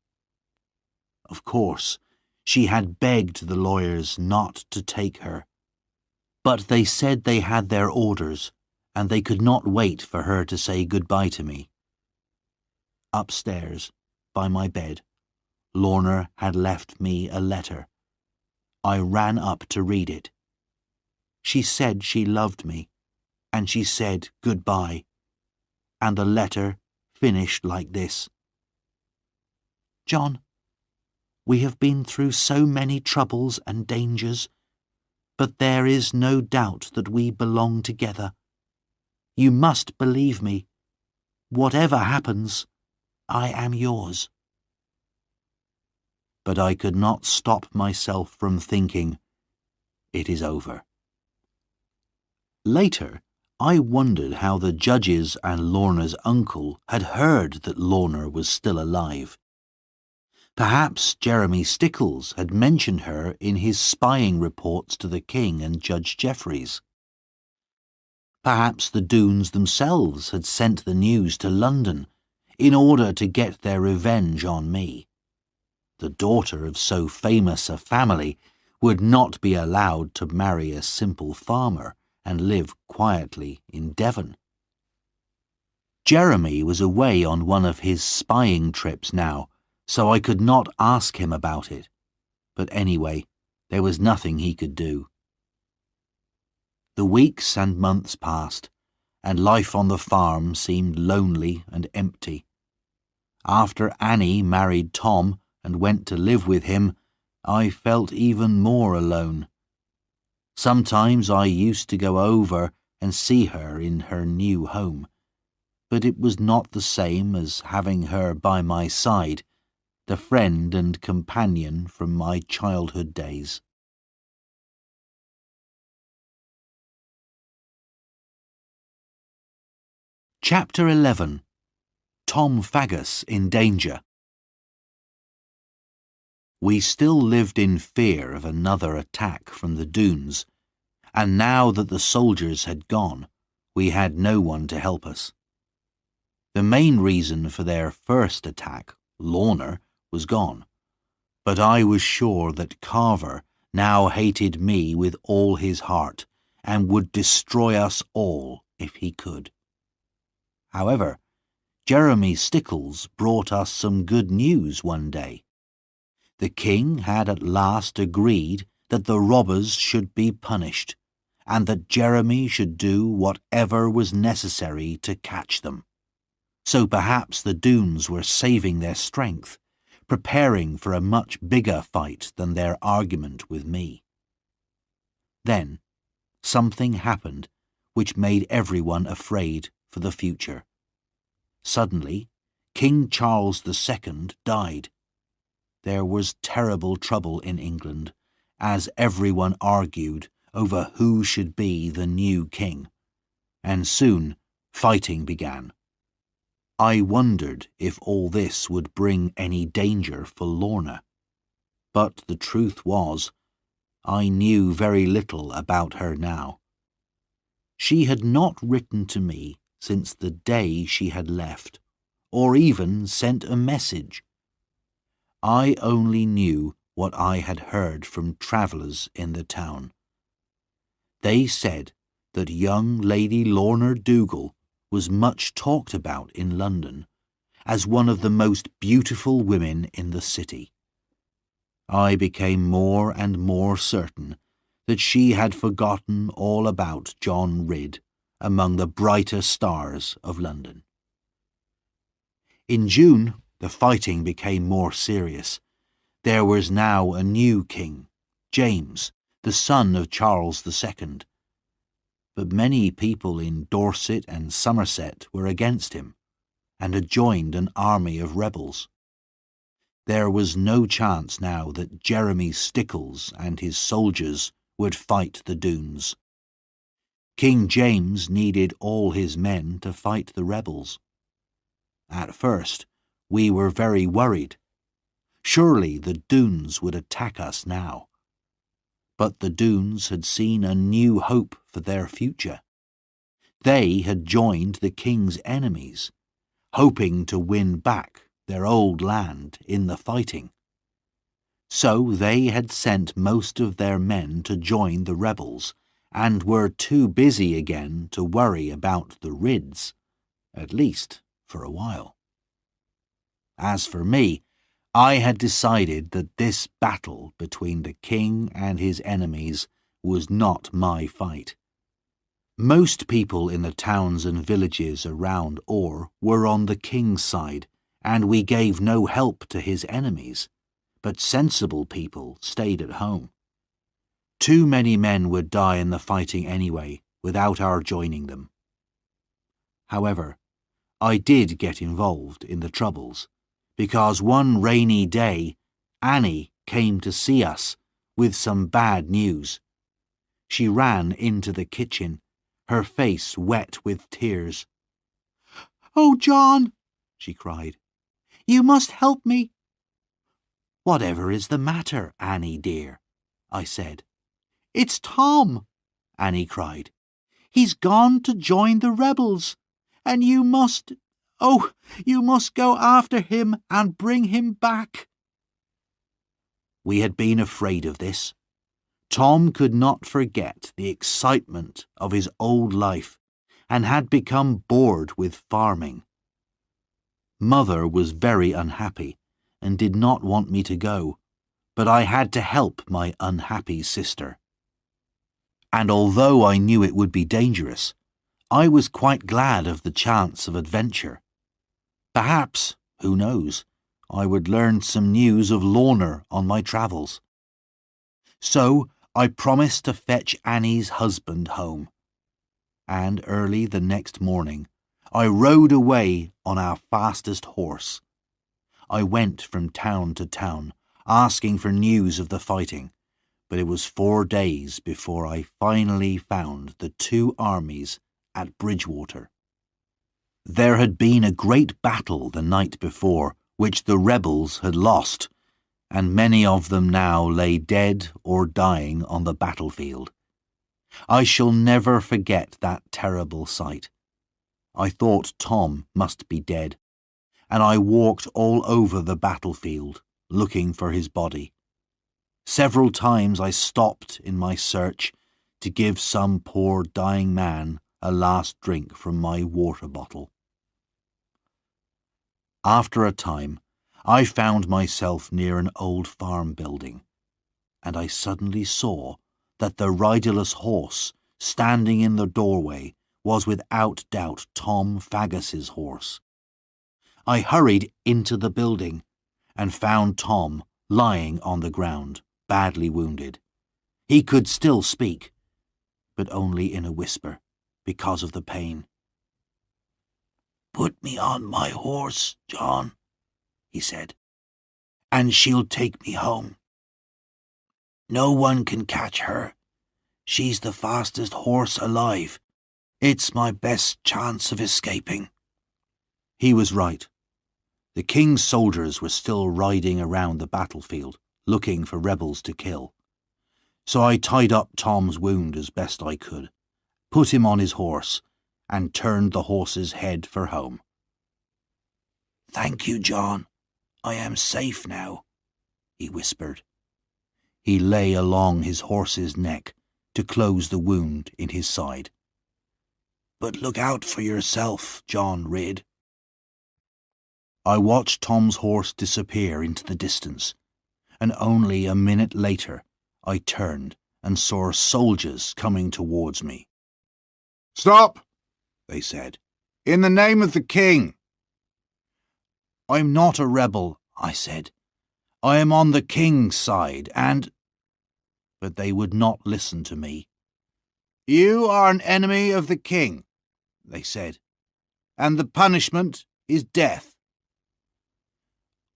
Of course, she had begged the lawyers not to take her, but they said they had their orders, and they could not wait for her to say goodbye to me. Upstairs, by my bed, Lorna had left me a letter. I ran up to read it. She said she loved me, and she said goodbye, and the letter finished like this. John, we have been through so many troubles and dangers, but there is no doubt that we belong together. You must believe me. Whatever happens, I am yours. But I could not stop myself from thinking, it is over. Later, I wondered how the judges and Lorna's uncle had heard that Lorna was still alive. Perhaps Jeremy Stickles had mentioned her in his spying reports to the King and Judge Jeffreys. Perhaps the Doones themselves had sent the news to London in order to get their revenge on me. The daughter of so famous a family would not be allowed to marry a simple farmer and live quietly in Devon. Jeremy was away on one of his spying trips now, so I could not ask him about it. But anyway, there was nothing he could do. The weeks and months passed, and life on the farm seemed lonely and empty. After Annie married Tom and went to live with him, I felt even more alone. Sometimes I used to go over and see her in her new home, but it was not the same as having her by my side, the friend and companion from my childhood days. Chapter 11. Tom Faggus in Danger. We still lived in fear of another attack from the Doones, and now that the soldiers had gone, we had no one to help us. The main reason for their first attack, Lorna, was gone, but I was sure that Carver now hated me with all his heart and would destroy us all if he could. However, Jeremy Stickles brought us some good news one day. The king had at last agreed that the robbers should be punished, and that Jeremy should do whatever was necessary to catch them. So perhaps the Doones were saving their strength, preparing for a much bigger fight than their argument with me. Then, something happened which made everyone afraid for the future. Suddenly, King Charles II died. There was terrible trouble in England, as everyone argued over who should be the new king, and soon fighting began. I wondered if all this would bring any danger for Lorna, but the truth was, I knew very little about her now. She had not written to me since the day she had left, or even sent a message. I only knew what I had heard from travellers in the town. They said that young Lady Lorna Dougal was much talked about in London as one of the most beautiful women in the city. I became more and more certain that she had forgotten all about John Ridd among the brighter stars of London. In June, the fighting became more serious. There was now a new king, James, the son of Charles II. But many people in Dorset and Somerset were against him, and had joined an army of rebels. There was no chance now that Jeremy Stickles and his soldiers would fight the Doones. King James needed all his men to fight the rebels. At first, we were very worried. Surely the Doones would attack us now. But the Doones had seen a new hope for their future. They had joined the king's enemies, hoping to win back their old land in the fighting. So they had sent most of their men to join the rebels, and were too busy again to worry about the Ridds, at least for a while. As for me, I had decided that this battle between the king and his enemies was not my fight. Most people in the towns and villages around Or were on the king's side, and we gave no help to his enemies, but sensible people stayed at home. Too many men would die in the fighting anyway, without our joining them. However, I did get involved in the troubles, because one rainy day Annie came to see us with some bad news. She ran into the kitchen, her face wet with tears. "Oh, John," she cried, "you must help me." "Whatever is the matter, Annie dear?" I said. "It's Tom," Annie cried. "He's gone to join the rebels, and you must go after him and bring him back." We had been afraid of this. Tom could not forget the excitement of his old life and had become bored with farming. Mother was very unhappy and did not want me to go, but I had to help my unhappy sister. And although I knew it would be dangerous, I was quite glad of the chance of adventure. Perhaps, who knows, I would learn some news of Lorna on my travels. So I promised to fetch Annie's husband home. And early the next morning, I rode away on our fastest horse. I went from town to town, asking for news of the fighting, but it was 4 days before I finally found the 2 armies at Bridgewater. There had been a great battle the night before, which the rebels had lost, and many of them now lay dead or dying on the battlefield. I shall never forget that terrible sight. I thought Tom must be dead, and I walked all over the battlefield, looking for his body. Several times I stopped in my search to give some poor dying man a last drink from my water bottle. After a time, I found myself near an old farm building, and I suddenly saw that the riderless horse standing in the doorway was without doubt Tom Faggus's horse. I hurried into the building and found Tom lying on the ground, badly wounded. He could still speak, but only in a whisper because of the pain. "Put me on my horse, John," he said, "and she'll take me home. No one can catch her. She's the fastest horse alive. It's my best chance of escaping." He was right. The king's soldiers were still riding around the battlefield, looking for rebels to kill. So I tied up Tom's wound as best I could, put him on his horse, and turned the horse's head for home. "Thank you, John. I am safe now," he whispered. He lay along his horse's neck to close the wound in his side. "But look out for yourself, John Ridd." I watched Tom's horse disappear into the distance, and only a minute later I turned and saw soldiers coming towards me. "Stop!" they said. "In the name of the king." "I'm not a rebel," I said. "I am on the king's side, and—" But they would not listen to me. "You are an enemy of the king," they said, "and the punishment is death."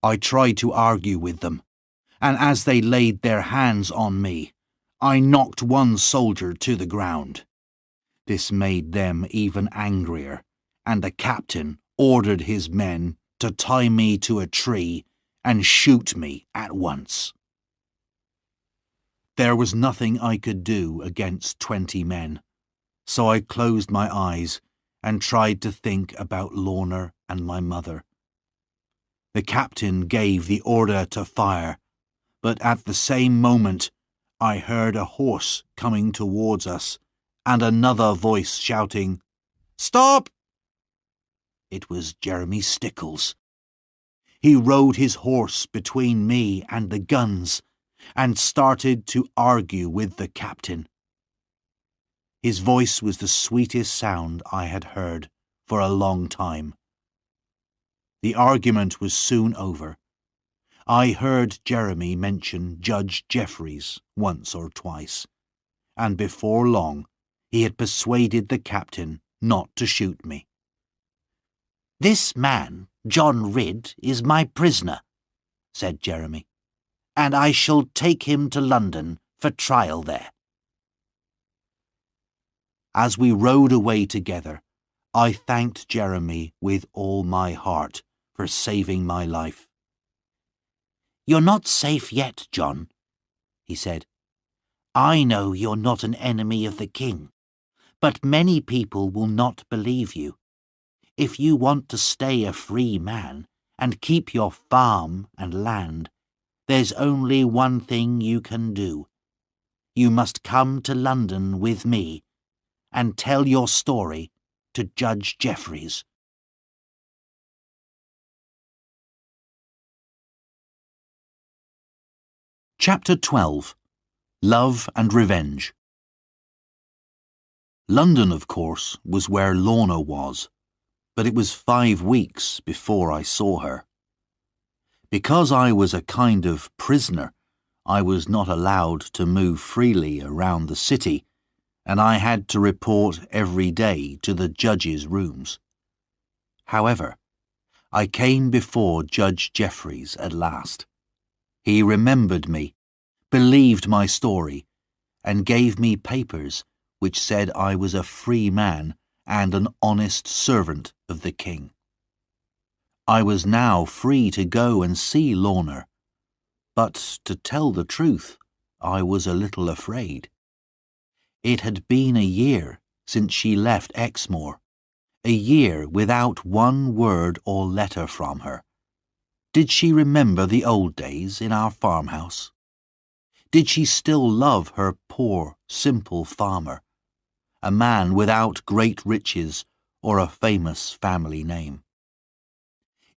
I tried to argue with them, and as they laid their hands on me, I knocked one soldier to the ground. This made them even angrier, and the captain ordered his men to tie me to a tree and shoot me at once. There was nothing I could do against 20 men, so I closed my eyes and tried to think about Lorna and my mother. The captain gave the order to fire, but at the same moment I heard a horse coming towards us and another voice shouting, "Stop!" It was Jeremy Stickles. He rode his horse between me and the guns and started to argue with the captain. His voice was the sweetest sound I had heard for a long time. The argument was soon over. I heard Jeremy mention Judge Jeffreys once or twice, and before long he had persuaded the captain not to shoot me. "This man, John Ridd, is my prisoner," said Jeremy, "and I shall take him to London for trial there." As we rode away together, I thanked Jeremy with all my heart for saving my life. "You're not safe yet, John," he said. "I know you're not an enemy of the king, but many people will not believe you. If you want to stay a free man and keep your farm and land, there's only one thing you can do. You must come to London with me and tell your story to Judge Jeffreys." Chapter 12. Love and Revenge. London, of course, was where Lorna was, but it was 5 weeks before I saw her. Because I was a kind of prisoner, I was not allowed to move freely around the city, and I had to report every day to the judge's rooms. However, I came before Judge Jeffreys at last. He remembered me, believed my story, and gave me papers which said I was a free man and an honest servant of the king. I was now free to go and see Lorna, but to tell the truth, I was a little afraid. It had been a year since she left Exmoor, a year without one word or letter from her. Did she remember the old days in our farmhouse? Did she still love her poor, simple farmer, a man without great riches or a famous family name?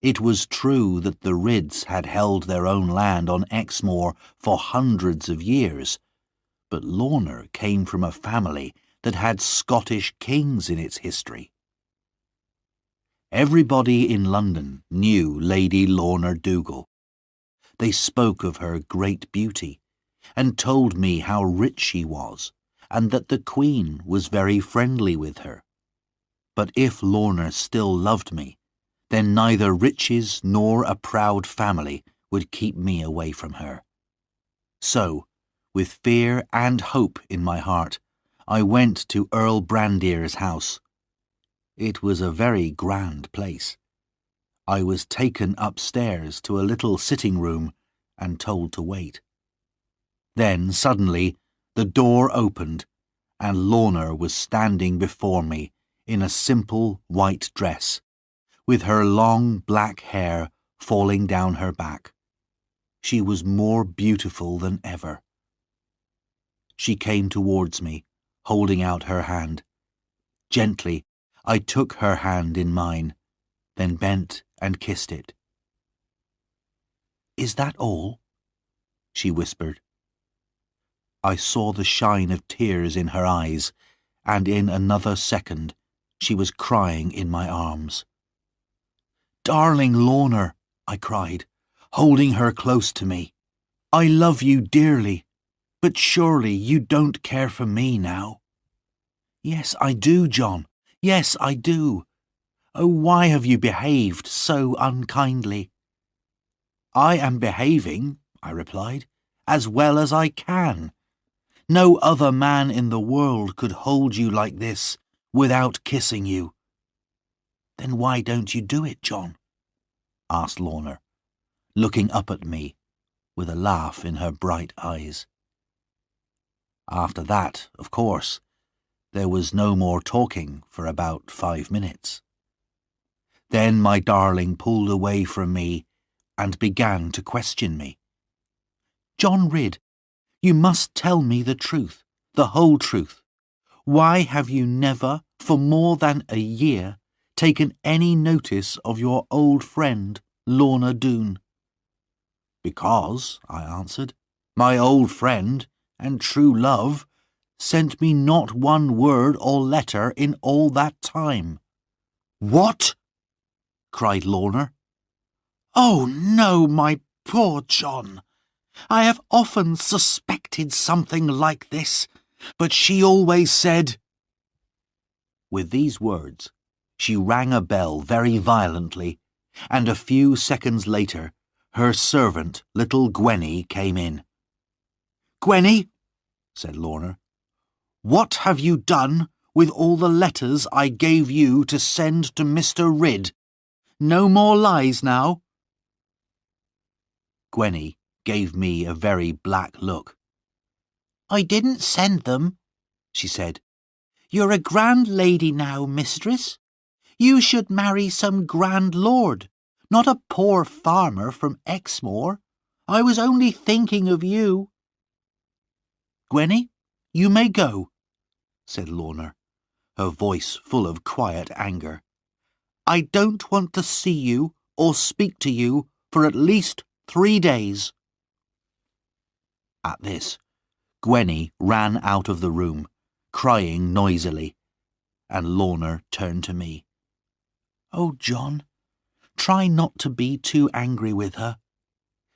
It was true that the Ridds had held their own land on Exmoor for hundreds of years, but Lorna came from a family that had Scottish kings in its history. Everybody in London knew Lady Lorna Dougal. They spoke of her great beauty, and told me how rich she was, and that the Queen was very friendly with her. But if Lorna still loved me, then neither riches nor a proud family would keep me away from her. So, with fear and hope in my heart, I went to Earl Brandir's house. It was a very grand place. I was taken upstairs to a little sitting room and told to wait. Then, suddenly, the door opened, and Lorna was standing before me in a simple white dress, with her long black hair falling down her back. She was more beautiful than ever. She came towards me, holding out her hand. Gently, I took her hand in mine, then bent and kissed it. "Is that all?" she whispered. I saw the shine of tears in her eyes, and in another second she was crying in my arms. "Darling Lorna," I cried, holding her close to me, "I love you dearly, but surely you don't care for me now." "Yes, I do, John. Yes, I do. Oh, why have you behaved so unkindly?" "I am behaving," I replied, "as well as I can. No other man in the world could hold you like this without kissing you." "Then why don't you do it, John?" asked Lorna, looking up at me with a laugh in her bright eyes. After that, of course, there was no more talking for about 5 minutes. Then my darling pulled away from me and began to question me. "John Ridd, you must tell me the truth, the whole truth. Why have you never, for more than a year, taken any notice of your old friend, Lorna Doone?" "Because," I answered, "my old friend and true love sent me not one word or letter in all that time." "What?" cried Lorna. "Oh, no, my poor John. I have often suspected something like this, but she always said—" With these words, she rang a bell very violently, and a few seconds later, her servant, little Gwenny, came in. "Gwenny," said Lorna, "what have you done with all the letters I gave you to send to Mr. Ridd? No more lies now." Gwenny gave me a very black look. "I didn't send them," she said. "You're a grand lady now, mistress. You should marry some grand lord, not a poor farmer from Exmoor. I was only thinking of you." "Gwenny, you may go," said Lorna, her voice full of quiet anger. "I don't want to see you or speak to you for at least 3 days. At this, Gwenny ran out of the room, crying noisily, and Lorna turned to me. "Oh, John, try not to be too angry with her.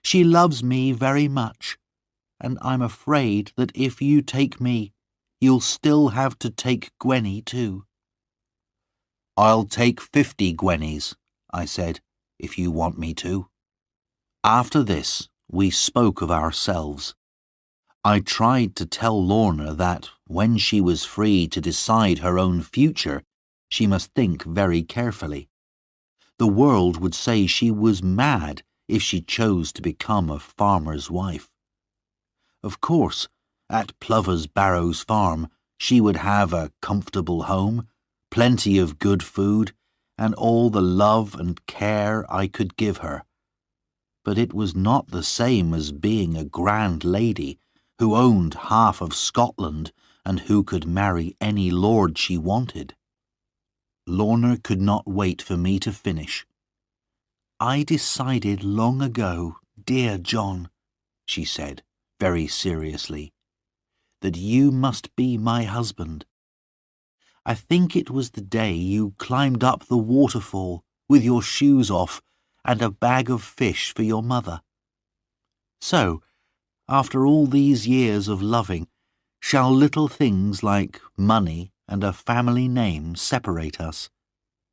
She loves me very much, and I'm afraid that if you take me, you'll still have to take Gwenny too." "I'll take 50 Gwennys," I said, "if you want me to." After this, we spoke of ourselves. I tried to tell Lorna that, when she was free to decide her own future, she must think very carefully. The world would say she was mad if she chose to become a farmer's wife. Of course, at Plover's Barrows Farm, she would have a comfortable home, plenty of good food, and all the love and care I could give her. But it was not the same as being a grand lady who owned half of Scotland and who could marry any lord she wanted. Lorna could not wait for me to finish. "I decided long ago, dear John," she said, very seriously, "that you must be my husband. I think it was the day you climbed up the waterfall with your shoes off and a bag of fish for your mother. So, after all these years of loving, shall little things like money and a family name separate us?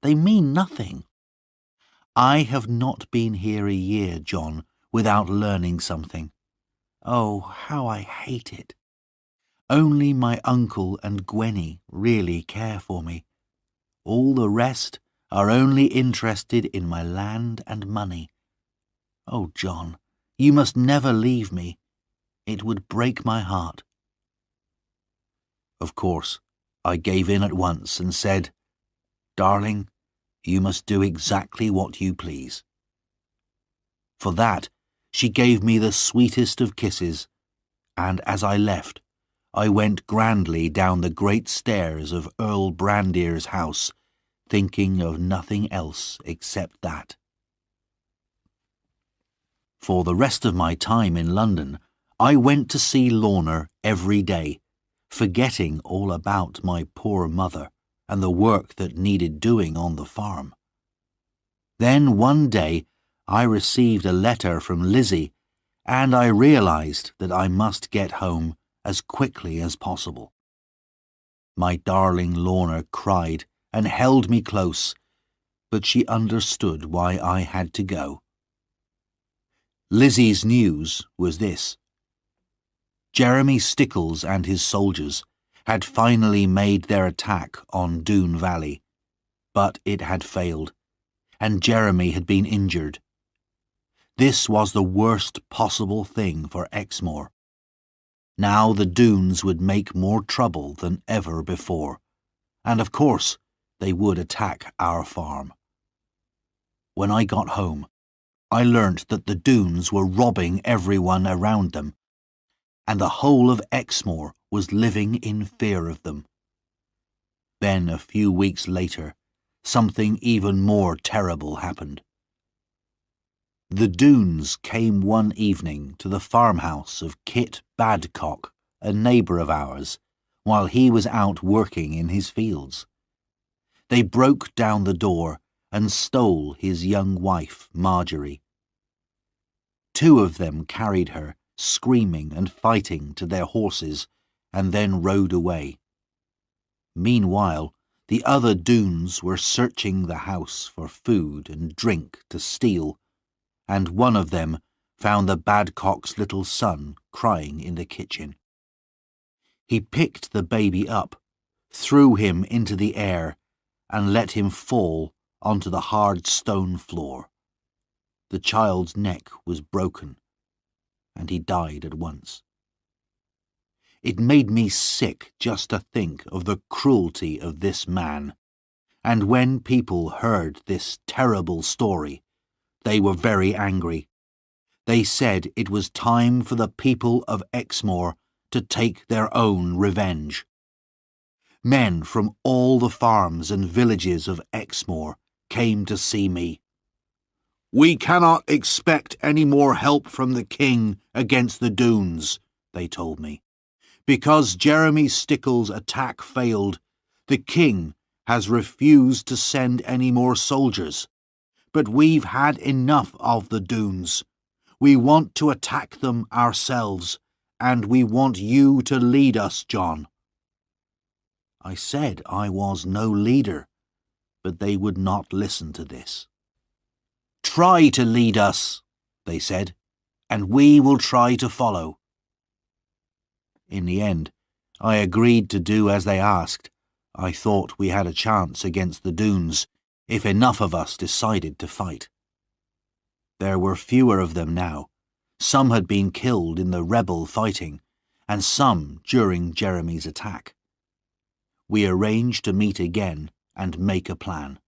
They mean nothing. I have not been here a year, John, without learning something. Oh, how I hate it. Only my uncle and Gwenny really care for me. All the rest are only interested in my land and money. Oh, John, you must never leave me. It would break my heart." Of course, I gave in at once and said, "Darling, you must do exactly what you please." For that, she gave me the sweetest of kisses, and as I left, I went grandly down the great stairs of Earl Brandir's house, thinking of nothing else except that. For the rest of my time in London, I went to see Lorna every day, forgetting all about my poor mother and the work that needed doing on the farm. Then one day I received a letter from Lizzie, and I realized that I must get home as quickly as possible. My darling Lorna cried and held me close, but she understood why I had to go. Lizzie's news was this. Jeremy Stickles and his soldiers had finally made their attack on Doone Valley, but it had failed, and Jeremy had been injured, This was the worst possible thing for Exmoor. Now the Doones would make more trouble than ever before, and of course they would attack our farm. When I got home, I learnt that the Doones were robbing everyone around them, and the whole of Exmoor was living in fear of them. Then, a few weeks later, something even more terrible happened. The Doones came one evening to the farmhouse of Kit Badcock, a neighbour of ours, while he was out working in his fields. They broke down the door and stole his young wife, Marjorie. 2 of them carried her, screaming and fighting, to their horses, and then rode away. Meanwhile, the other Doones were searching the house for food and drink to steal, and one of them found the Badcock's little son crying in the kitchen. He picked the baby up, threw him into the air, and let him fall onto the hard stone floor. The child's neck was broken, and he died at once. It made me sick just to think of the cruelty of this man, and when people heard this terrible story, they were very angry. They said it was time for the people of Exmoor to take their own revenge. Men from all the farms and villages of Exmoor came to see me. "We cannot expect any more help from the king against the Doones," they told me. "Because Jeremy Stickle's attack failed, the king has refused to send any more soldiers. But we've had enough of the Doones. We want to attack them ourselves, and we want you to lead us, John." I said I was no leader, but they would not listen to this. "Try to lead us," they said, "and we will try to follow." In the end, I agreed to do as they asked. I thought we had a chance against the Doones, if enough of us decided to fight. There were fewer of them now. Some had been killed in the rebel fighting, and some during Jeremy's attack. We arranged to meet again and make a plan.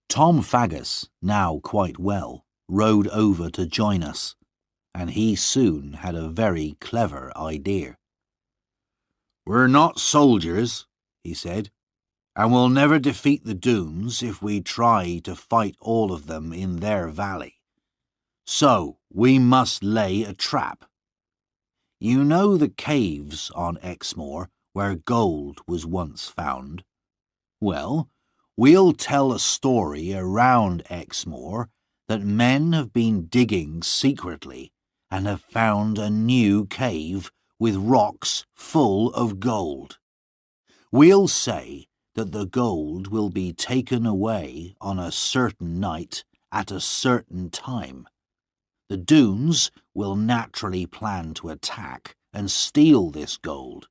Tom Faggus, now quite well, rode over to join us, and he soon had a very clever idea. "We're not soldiers," he said, "and we'll never defeat the Doones if we try to fight all of them in their valley. So we must lay a trap. You know the caves on Exmoor where gold was once found? Well, we'll tell a story around Exmoor that men have been digging secretly and have found a new cave with rocks full of gold. We'll say that the gold will be taken away on a certain night at a certain time. The Doones will naturally plan to attack and steal this gold,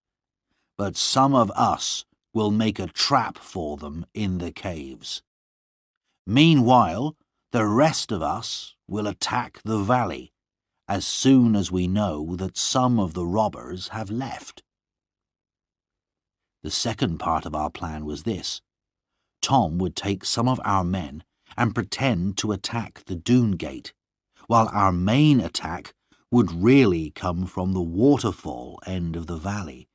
but some of us will make a trap for them in the caves. Meanwhile, the rest of us will attack the valley as soon as we know that some of the robbers have left." The second part of our plan was this. Tom would take some of our men and pretend to attack the Doone gate, while our main attack would really come from the waterfall end of the valley,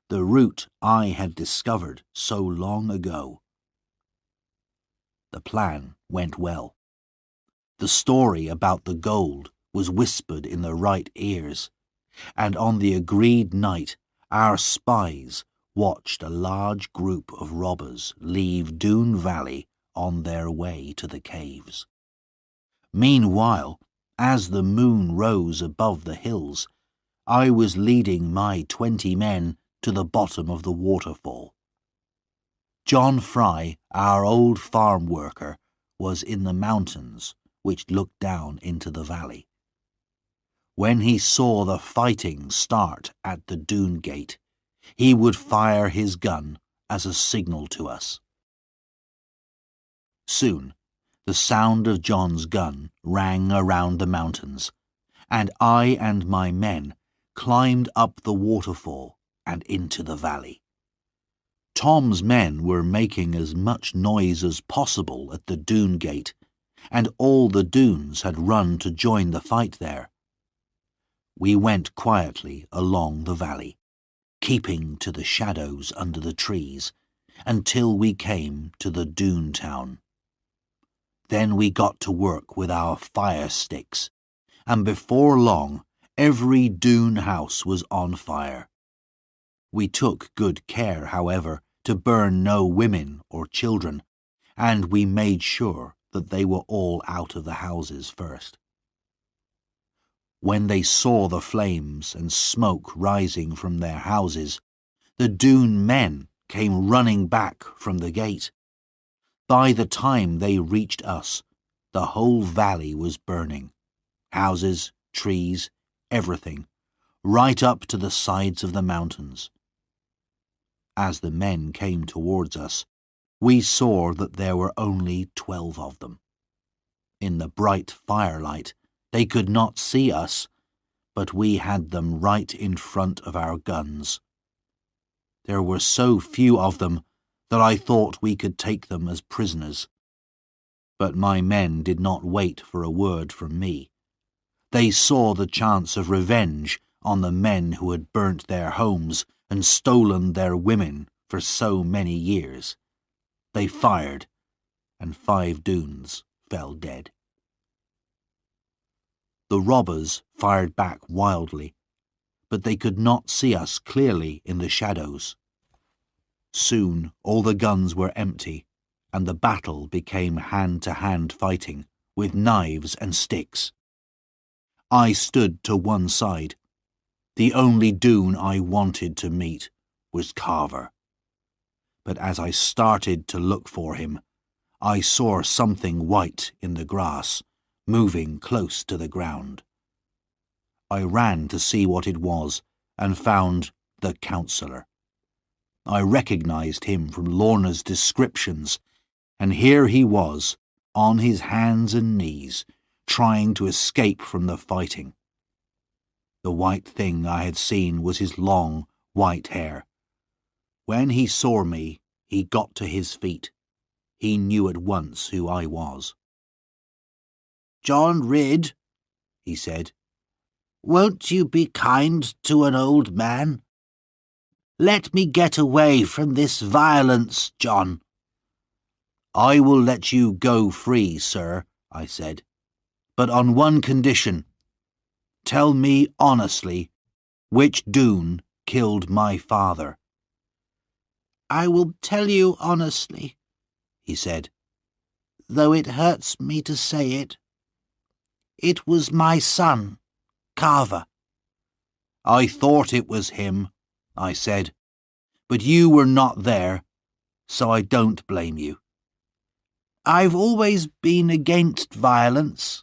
the route I had discovered so long ago. The plan went well. The story about the gold was whispered in the right ears, and on the agreed night our spies watched a large group of robbers leave Doone Valley on their way to the caves. Meanwhile, as the moon rose above the hills, I was leading my 20 men to the bottom of the waterfall. John Fry, our old farm worker, was in the mountains which looked down into the valley. When he saw the fighting start at the Doone gate, he would fire his gun as a signal to us. Soon, The sound of John's gun rang around the mountains, and I and my men climbed up the waterfall and into the valley. Tom's men were making as much noise as possible at the Doone gate, and all the Doones had run to join the fight there. We went quietly along the valley, keeping to the shadows under the trees, until we came to the Doone town. Then we got to work with our fire sticks, and before long every Doone house was on fire. We took good care, however, to burn no women or children, and we made sure that they were all out of the houses first. When they saw the flames and smoke rising from their houses, the Doone men came running back from the gate. By the time they reached us, the whole valley was burning. Houses, trees, everything, right up to the sides of the mountains. As the men came towards us, we saw that there were only 12 of them. In the bright firelight, they could not see us, but we had them right in front of our guns. There were so few of them that I thought we could take them as prisoners. But my men did not wait for a word from me. They saw the chance of revenge on the men who had burnt their homes and stolen their women for so many years. They fired, and 5 Doones fell dead. The robbers fired back wildly, but they could not see us clearly in the shadows. Soon all the guns were empty, and the battle became hand-to-hand fighting, with knives and sticks. I stood to one side. The only Doone I wanted to meet was Carver. But as I started to look for him, I saw something white in the grass, moving close to the ground. I ran to see what it was, and found the counsellor. I recognized him from Lorna's descriptions, and here he was, on his hands and knees, trying to escape from the fighting. The white thing I had seen was his long, white hair. When he saw me, he got to his feet. He knew at once who I was. "John Ridd," he said, "won't you be kind to an old man? Let me get away from this violence, John." "I will let you go free, sir," I said, "but on one condition. Tell me honestly, which Doone killed my father?" "I will tell you honestly," he said, "though it hurts me to say it. It was my son, Carver." "I thought it was him," I said, "but you were not there, so I don't blame you." "I've always been against violence,"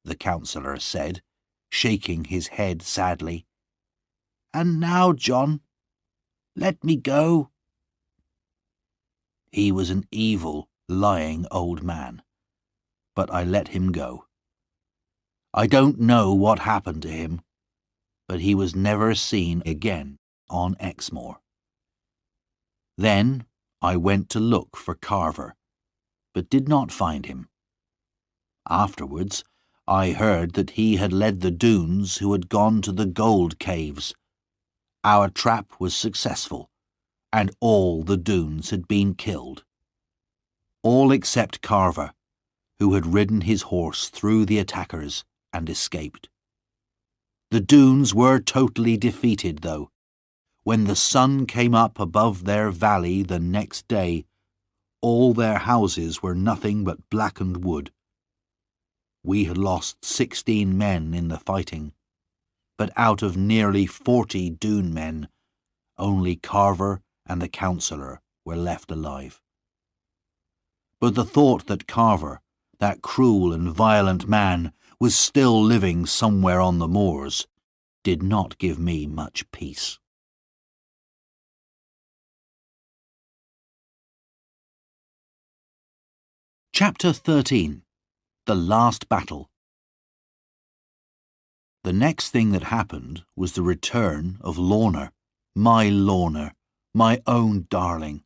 the counsellor said, shaking his head sadly. "And now, John, let me go." He was an evil, lying old man, but I let him go. I don't know what happened to him, but he was never seen again on Exmoor. Then I went to look for Carver, but did not find him. Afterwards, I heard that he had led the Doones who had gone to the gold caves. Our trap was successful, and all the Doones had been killed. All except Carver, who had ridden his horse through the attackers and escaped. The Doones were totally defeated, though. When the sun came up above their valley the next day, all their houses were nothing but blackened wood. We had lost 16 men in the fighting, but out of nearly 40 Doone men, only Carver and the counsellor were left alive. But the thought that Carver, that cruel and violent man, was still living somewhere on the moors, did not give me much peace. Chapter 13. The Last Battle. The next thing that happened was the return of Lorna, my own darling.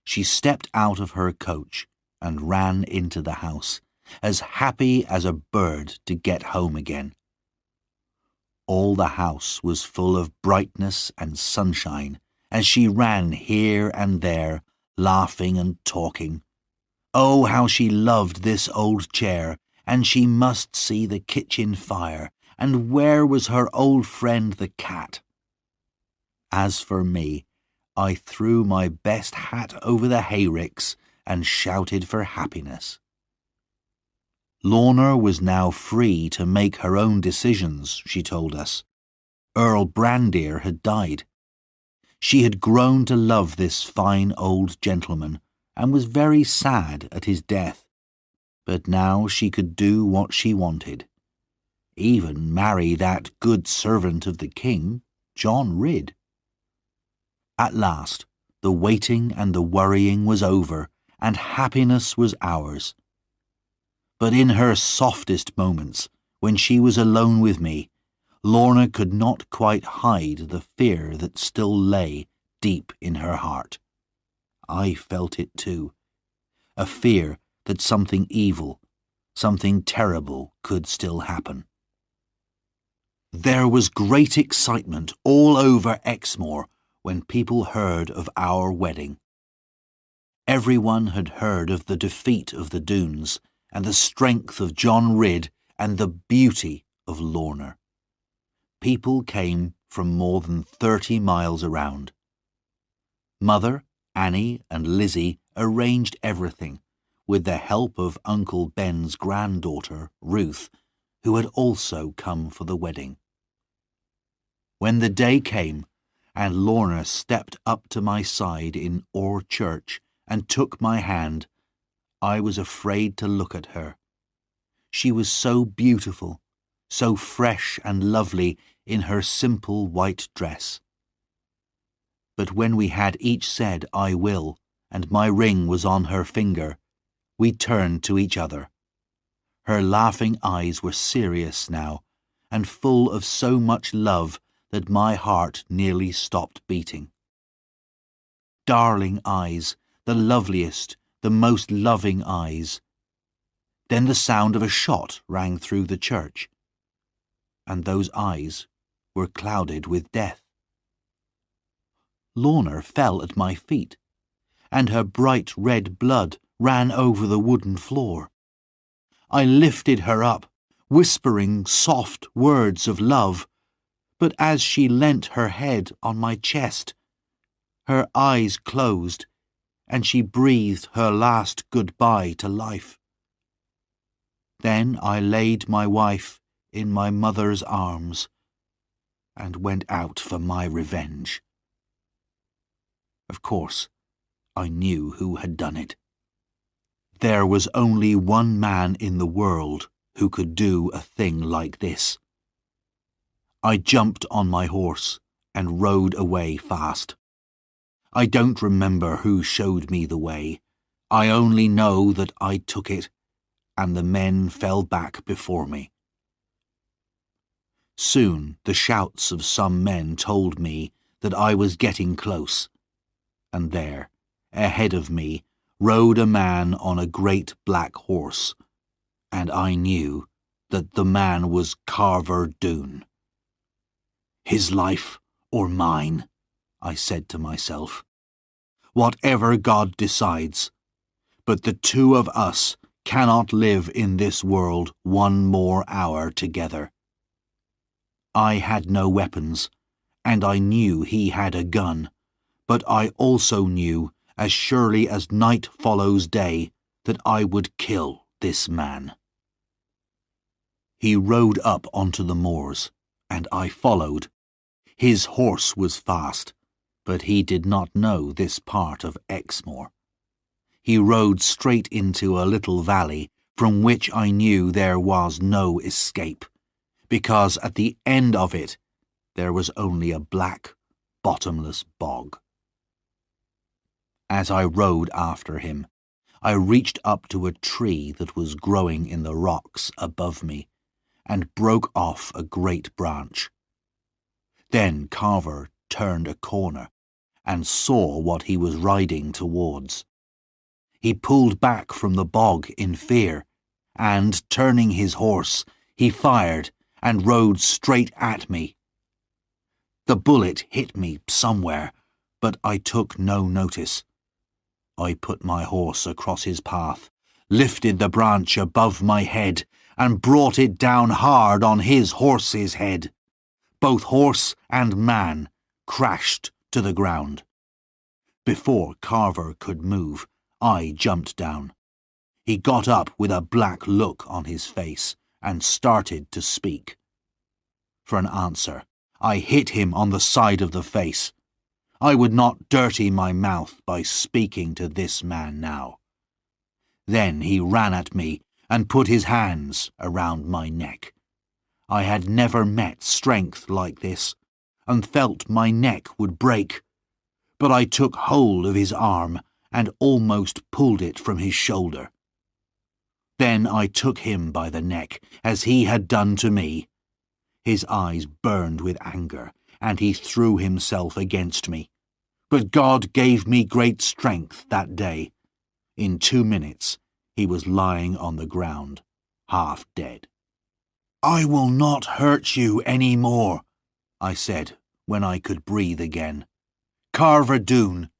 She stepped out of her coach and ran into the house, as happy as a bird to get home again. All the house was full of brightness and sunshine as she ran here and there, laughing and talking. Oh, how she loved this old chair, and she must see the kitchen fire, and where was her old friend the cat? As for me, I threw my best hat over the hayricks and shouted for happiness. Lorna was now free to make her own decisions, she told us. Earl Brandir had died. She had grown to love this fine old gentleman, and was very sad at his death. But now she could do what she wanted. Even marry that good servant of the king, John Ridd. At last, the waiting and the worrying was over, and happiness was ours. But in her softest moments, when she was alone with me, Lorna could not quite hide the fear that still lay deep in her heart. I felt it too, a fear that something evil, something terrible could still happen. There was great excitement all over Exmoor when people heard of our wedding. Everyone had heard of the defeat of the Doones, and the strength of John Ridd, and the beauty of Lorna. People came from more than 30 miles around. Mother, Annie and Lizzie arranged everything, with the help of Uncle Ben's granddaughter, Ruth, who had also come for the wedding. When the day came, and Lorna stepped up to my side in Orr Church and took my hand, I was afraid to look at her. She was so beautiful, so fresh and lovely in her simple white dress. But when we had each said, "I will," and my ring was on her finger, we turned to each other. Her laughing eyes were serious now, and full of so much love that my heart nearly stopped beating. Darling eyes, the loveliest, the most loving eyes. Then the sound of a shot rang through the church, and those eyes were clouded with death. Lorna fell at my feet, and her bright red blood ran over the wooden floor. I lifted her up, whispering soft words of love, but as she leant her head on my chest, her eyes closed, and she breathed her last goodbye to life. Then I laid my wife in my mother's arms and went out for my revenge. Of course, I knew who had done it. There was only one man in the world who could do a thing like this. I jumped on my horse and rode away fast. I don't remember who showed me the way. I only know that I took it, and the men fell back before me. Soon the shouts of some men told me that I was getting close, and there, ahead of me, rode a man on a great black horse, and I knew that the man was Carver Doone. His life or mine, I said to myself. Whatever God decides, but the two of us cannot live in this world one more hour together. I had no weapons, and I knew he had a gun, but I also knew, as surely as night follows day, that I would kill this man. He rode up onto the moors, and I followed. His horse was fast, but he did not know this part of Exmoor. He rode straight into a little valley from which I knew there was no escape, because at the end of it there was only a black, bottomless bog. As I rode after him, I reached up to a tree that was growing in the rocks above me and broke off a great branch. Then Carver turned a corner and saw what he was riding towards. He pulled back from the bog in fear, and, turning his horse, he fired and rode straight at me. The bullet hit me somewhere, but I took no notice. I put my horse across his path, lifted the branch above my head, and brought it down hard on his horse's head. Both horse and man crashed to the ground. Before Carver could move, I jumped down. He got up with a black look on his face and started to speak. For an answer, I hit him on the side of the face. I would not dirty my mouth by speaking to this man now. Then he ran at me and put his hands around my neck. I had never met strength like this, and felt my neck would break. But I took hold of his arm and almost pulled it from his shoulder. Then I took him by the neck, as he had done to me. His eyes burned with anger, and he threw himself against me. But God gave me great strength that day. In 2 minutes, he was lying on the ground, half dead. "I will not hurt you any more," I said when I could breathe again. "Carver Doone,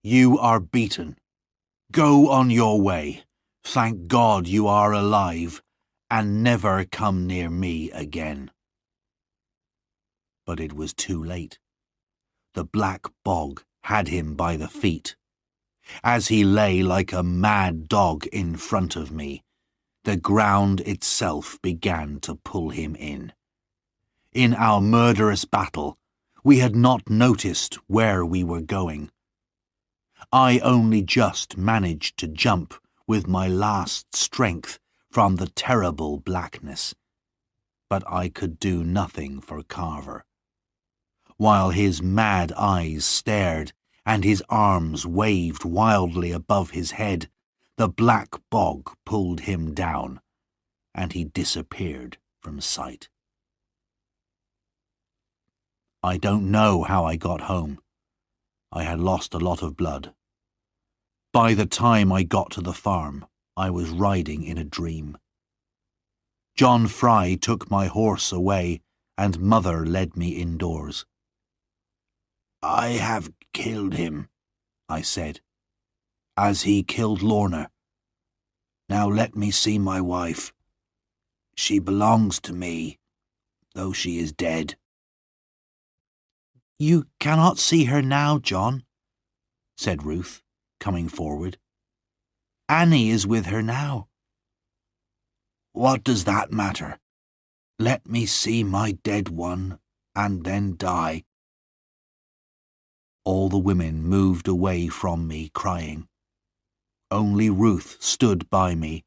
you are beaten. Go on your way. Thank God you are alive, and never come near me again." But it was too late. The black bog had him by the feet. As he lay like a mad dog in front of me, the ground itself began to pull him in. In our murderous battle, we had not noticed where we were going. I only just managed to jump with my last strength from the terrible blackness, but I could do nothing for Carver. While his mad eyes stared and his arms waved wildly above his head, the black bog pulled him down, and he disappeared from sight. I don't know how I got home. I had lost a lot of blood. By the time I got to the farm, I was riding in a dream. John Fry took my horse away, and Mother led me indoors. "I have killed him," I said, "as he killed Lorna. Now let me see my wife. She belongs to me, though she is dead." "You cannot see her now, John," said Ruth, coming forward. "Annie is with her now." "What does that matter? Let me see my dead one, and then die." All the women moved away from me, crying. Only Ruth stood by me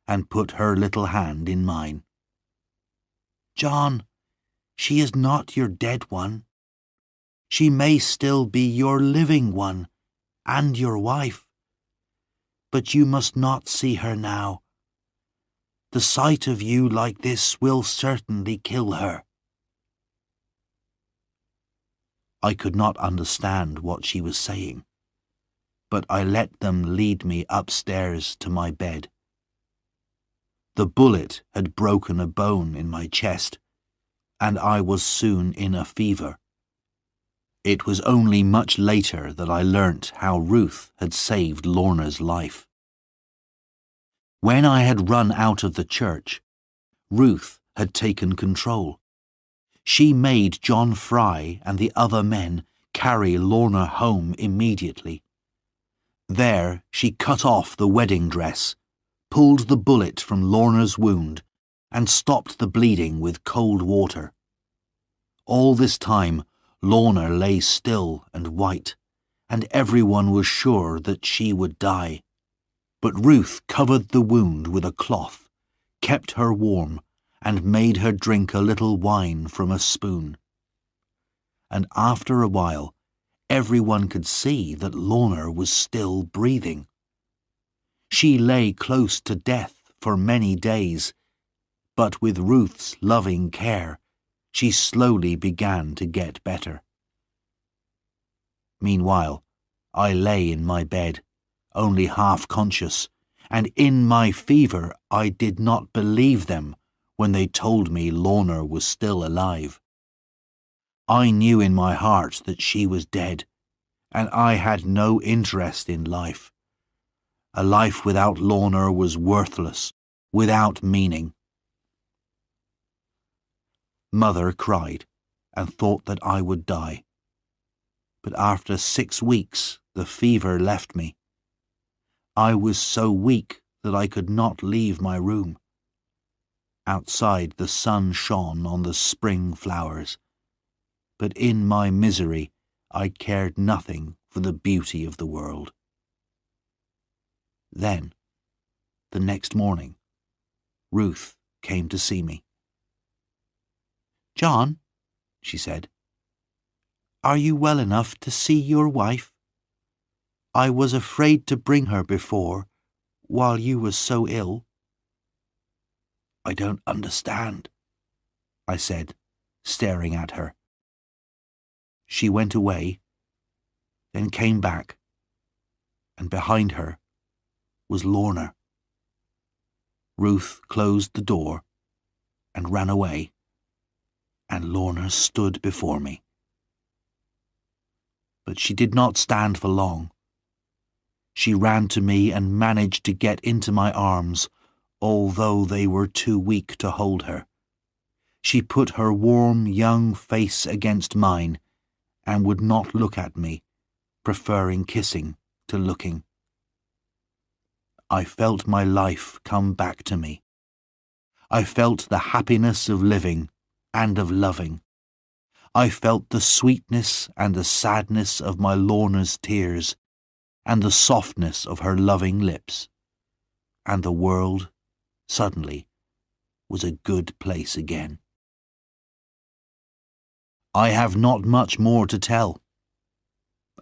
and put her little hand in mine. "John, she is not your dead one. She may still be your living one and your wife. But you must not see her now. The sight of you like this will certainly kill her." I could not understand what she was saying, but I let them lead me upstairs to my bed. The bullet had broken a bone in my chest, and I was soon in a fever. It was only much later that I learnt how Ruth had saved Lorna's life. When I had run out of the church, Ruth had taken control. She made John Fry and the other men carry Lorna home immediately. There she cut off the wedding dress, pulled the bullet from Lorna's wound, and stopped the bleeding with cold water. All this time Lorna lay still and white, and everyone was sure that she would die. But Ruth covered the wound with a cloth, kept her warm, and made her drink a little wine from a spoon. And after a while, everyone could see that Lorna was still breathing. She lay close to death for many days, but with Ruth's loving care, she slowly began to get better. Meanwhile, I lay in my bed, only half conscious, and in my fever I did not believe them when they told me Lorna was still alive. I knew in my heart that she was dead, and I had no interest in life. A life without Lorna was worthless, without meaning. Mother cried and thought that I would die. But after 6 weeks, the fever left me. I was so weak that I could not leave my room. Outside the sun shone on the spring flowers, but in my misery I cared nothing for the beauty of the world. Then, the next morning, Ruth came to see me. "John," she said, "are you well enough to see your wife? I was afraid to bring her before, while you were so ill." "I don't understand," I said, staring at her. She went away, then came back, and behind her was Lorna. Ruth closed the door and ran away, and Lorna stood before me. But she did not stand for long. She ran to me and managed to get into my arms, although they were too weak to hold her. She put her warm young face against mine and would not look at me, preferring kissing to looking. I felt my life come back to me. I felt the happiness of living and of loving. I felt the sweetness and the sadness of my Lorna's tears, and the softness of her loving lips. And the world, suddenly, was a good place again. I have not much more to tell.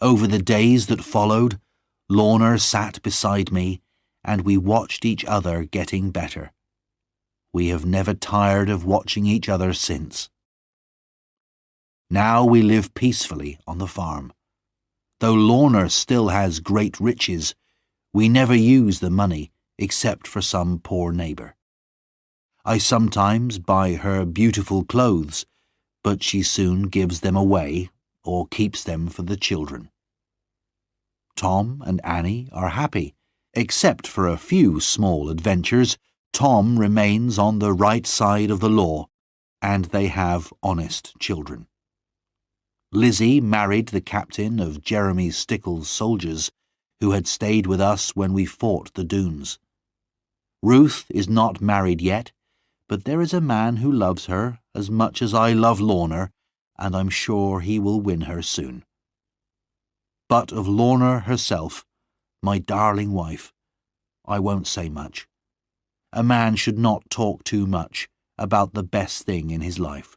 Over the days that followed, Lorna sat beside me, and we watched each other getting better. We have never tired of watching each other since. Now we live peacefully on the farm. Though Lorna still has great riches, we never use the money except for some poor neighbour. I sometimes buy her beautiful clothes, but she soon gives them away or keeps them for the children. Tom and Annie are happy. Except for a few small adventures, Tom remains on the right side of the law, and they have honest children. Lizzie married the captain of Jeremy Stickle's soldiers, who had stayed with us when we fought the Doones. Ruth is not married yet, but there is a man who loves her as much as I love Lorna, and I'm sure he will win her soon. But of Lorna herself, my darling wife, I won't say much. A man should not talk too much about the best thing in his life.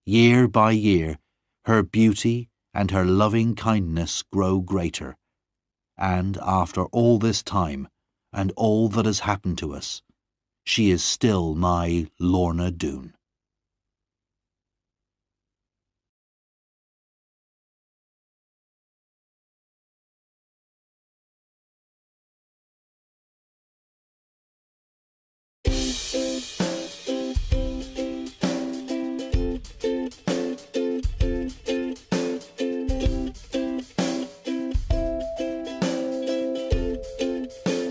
Year by year, her beauty and her loving kindness grow greater, and after all this time, and all that has happened to us, she is still my Lorna Doone.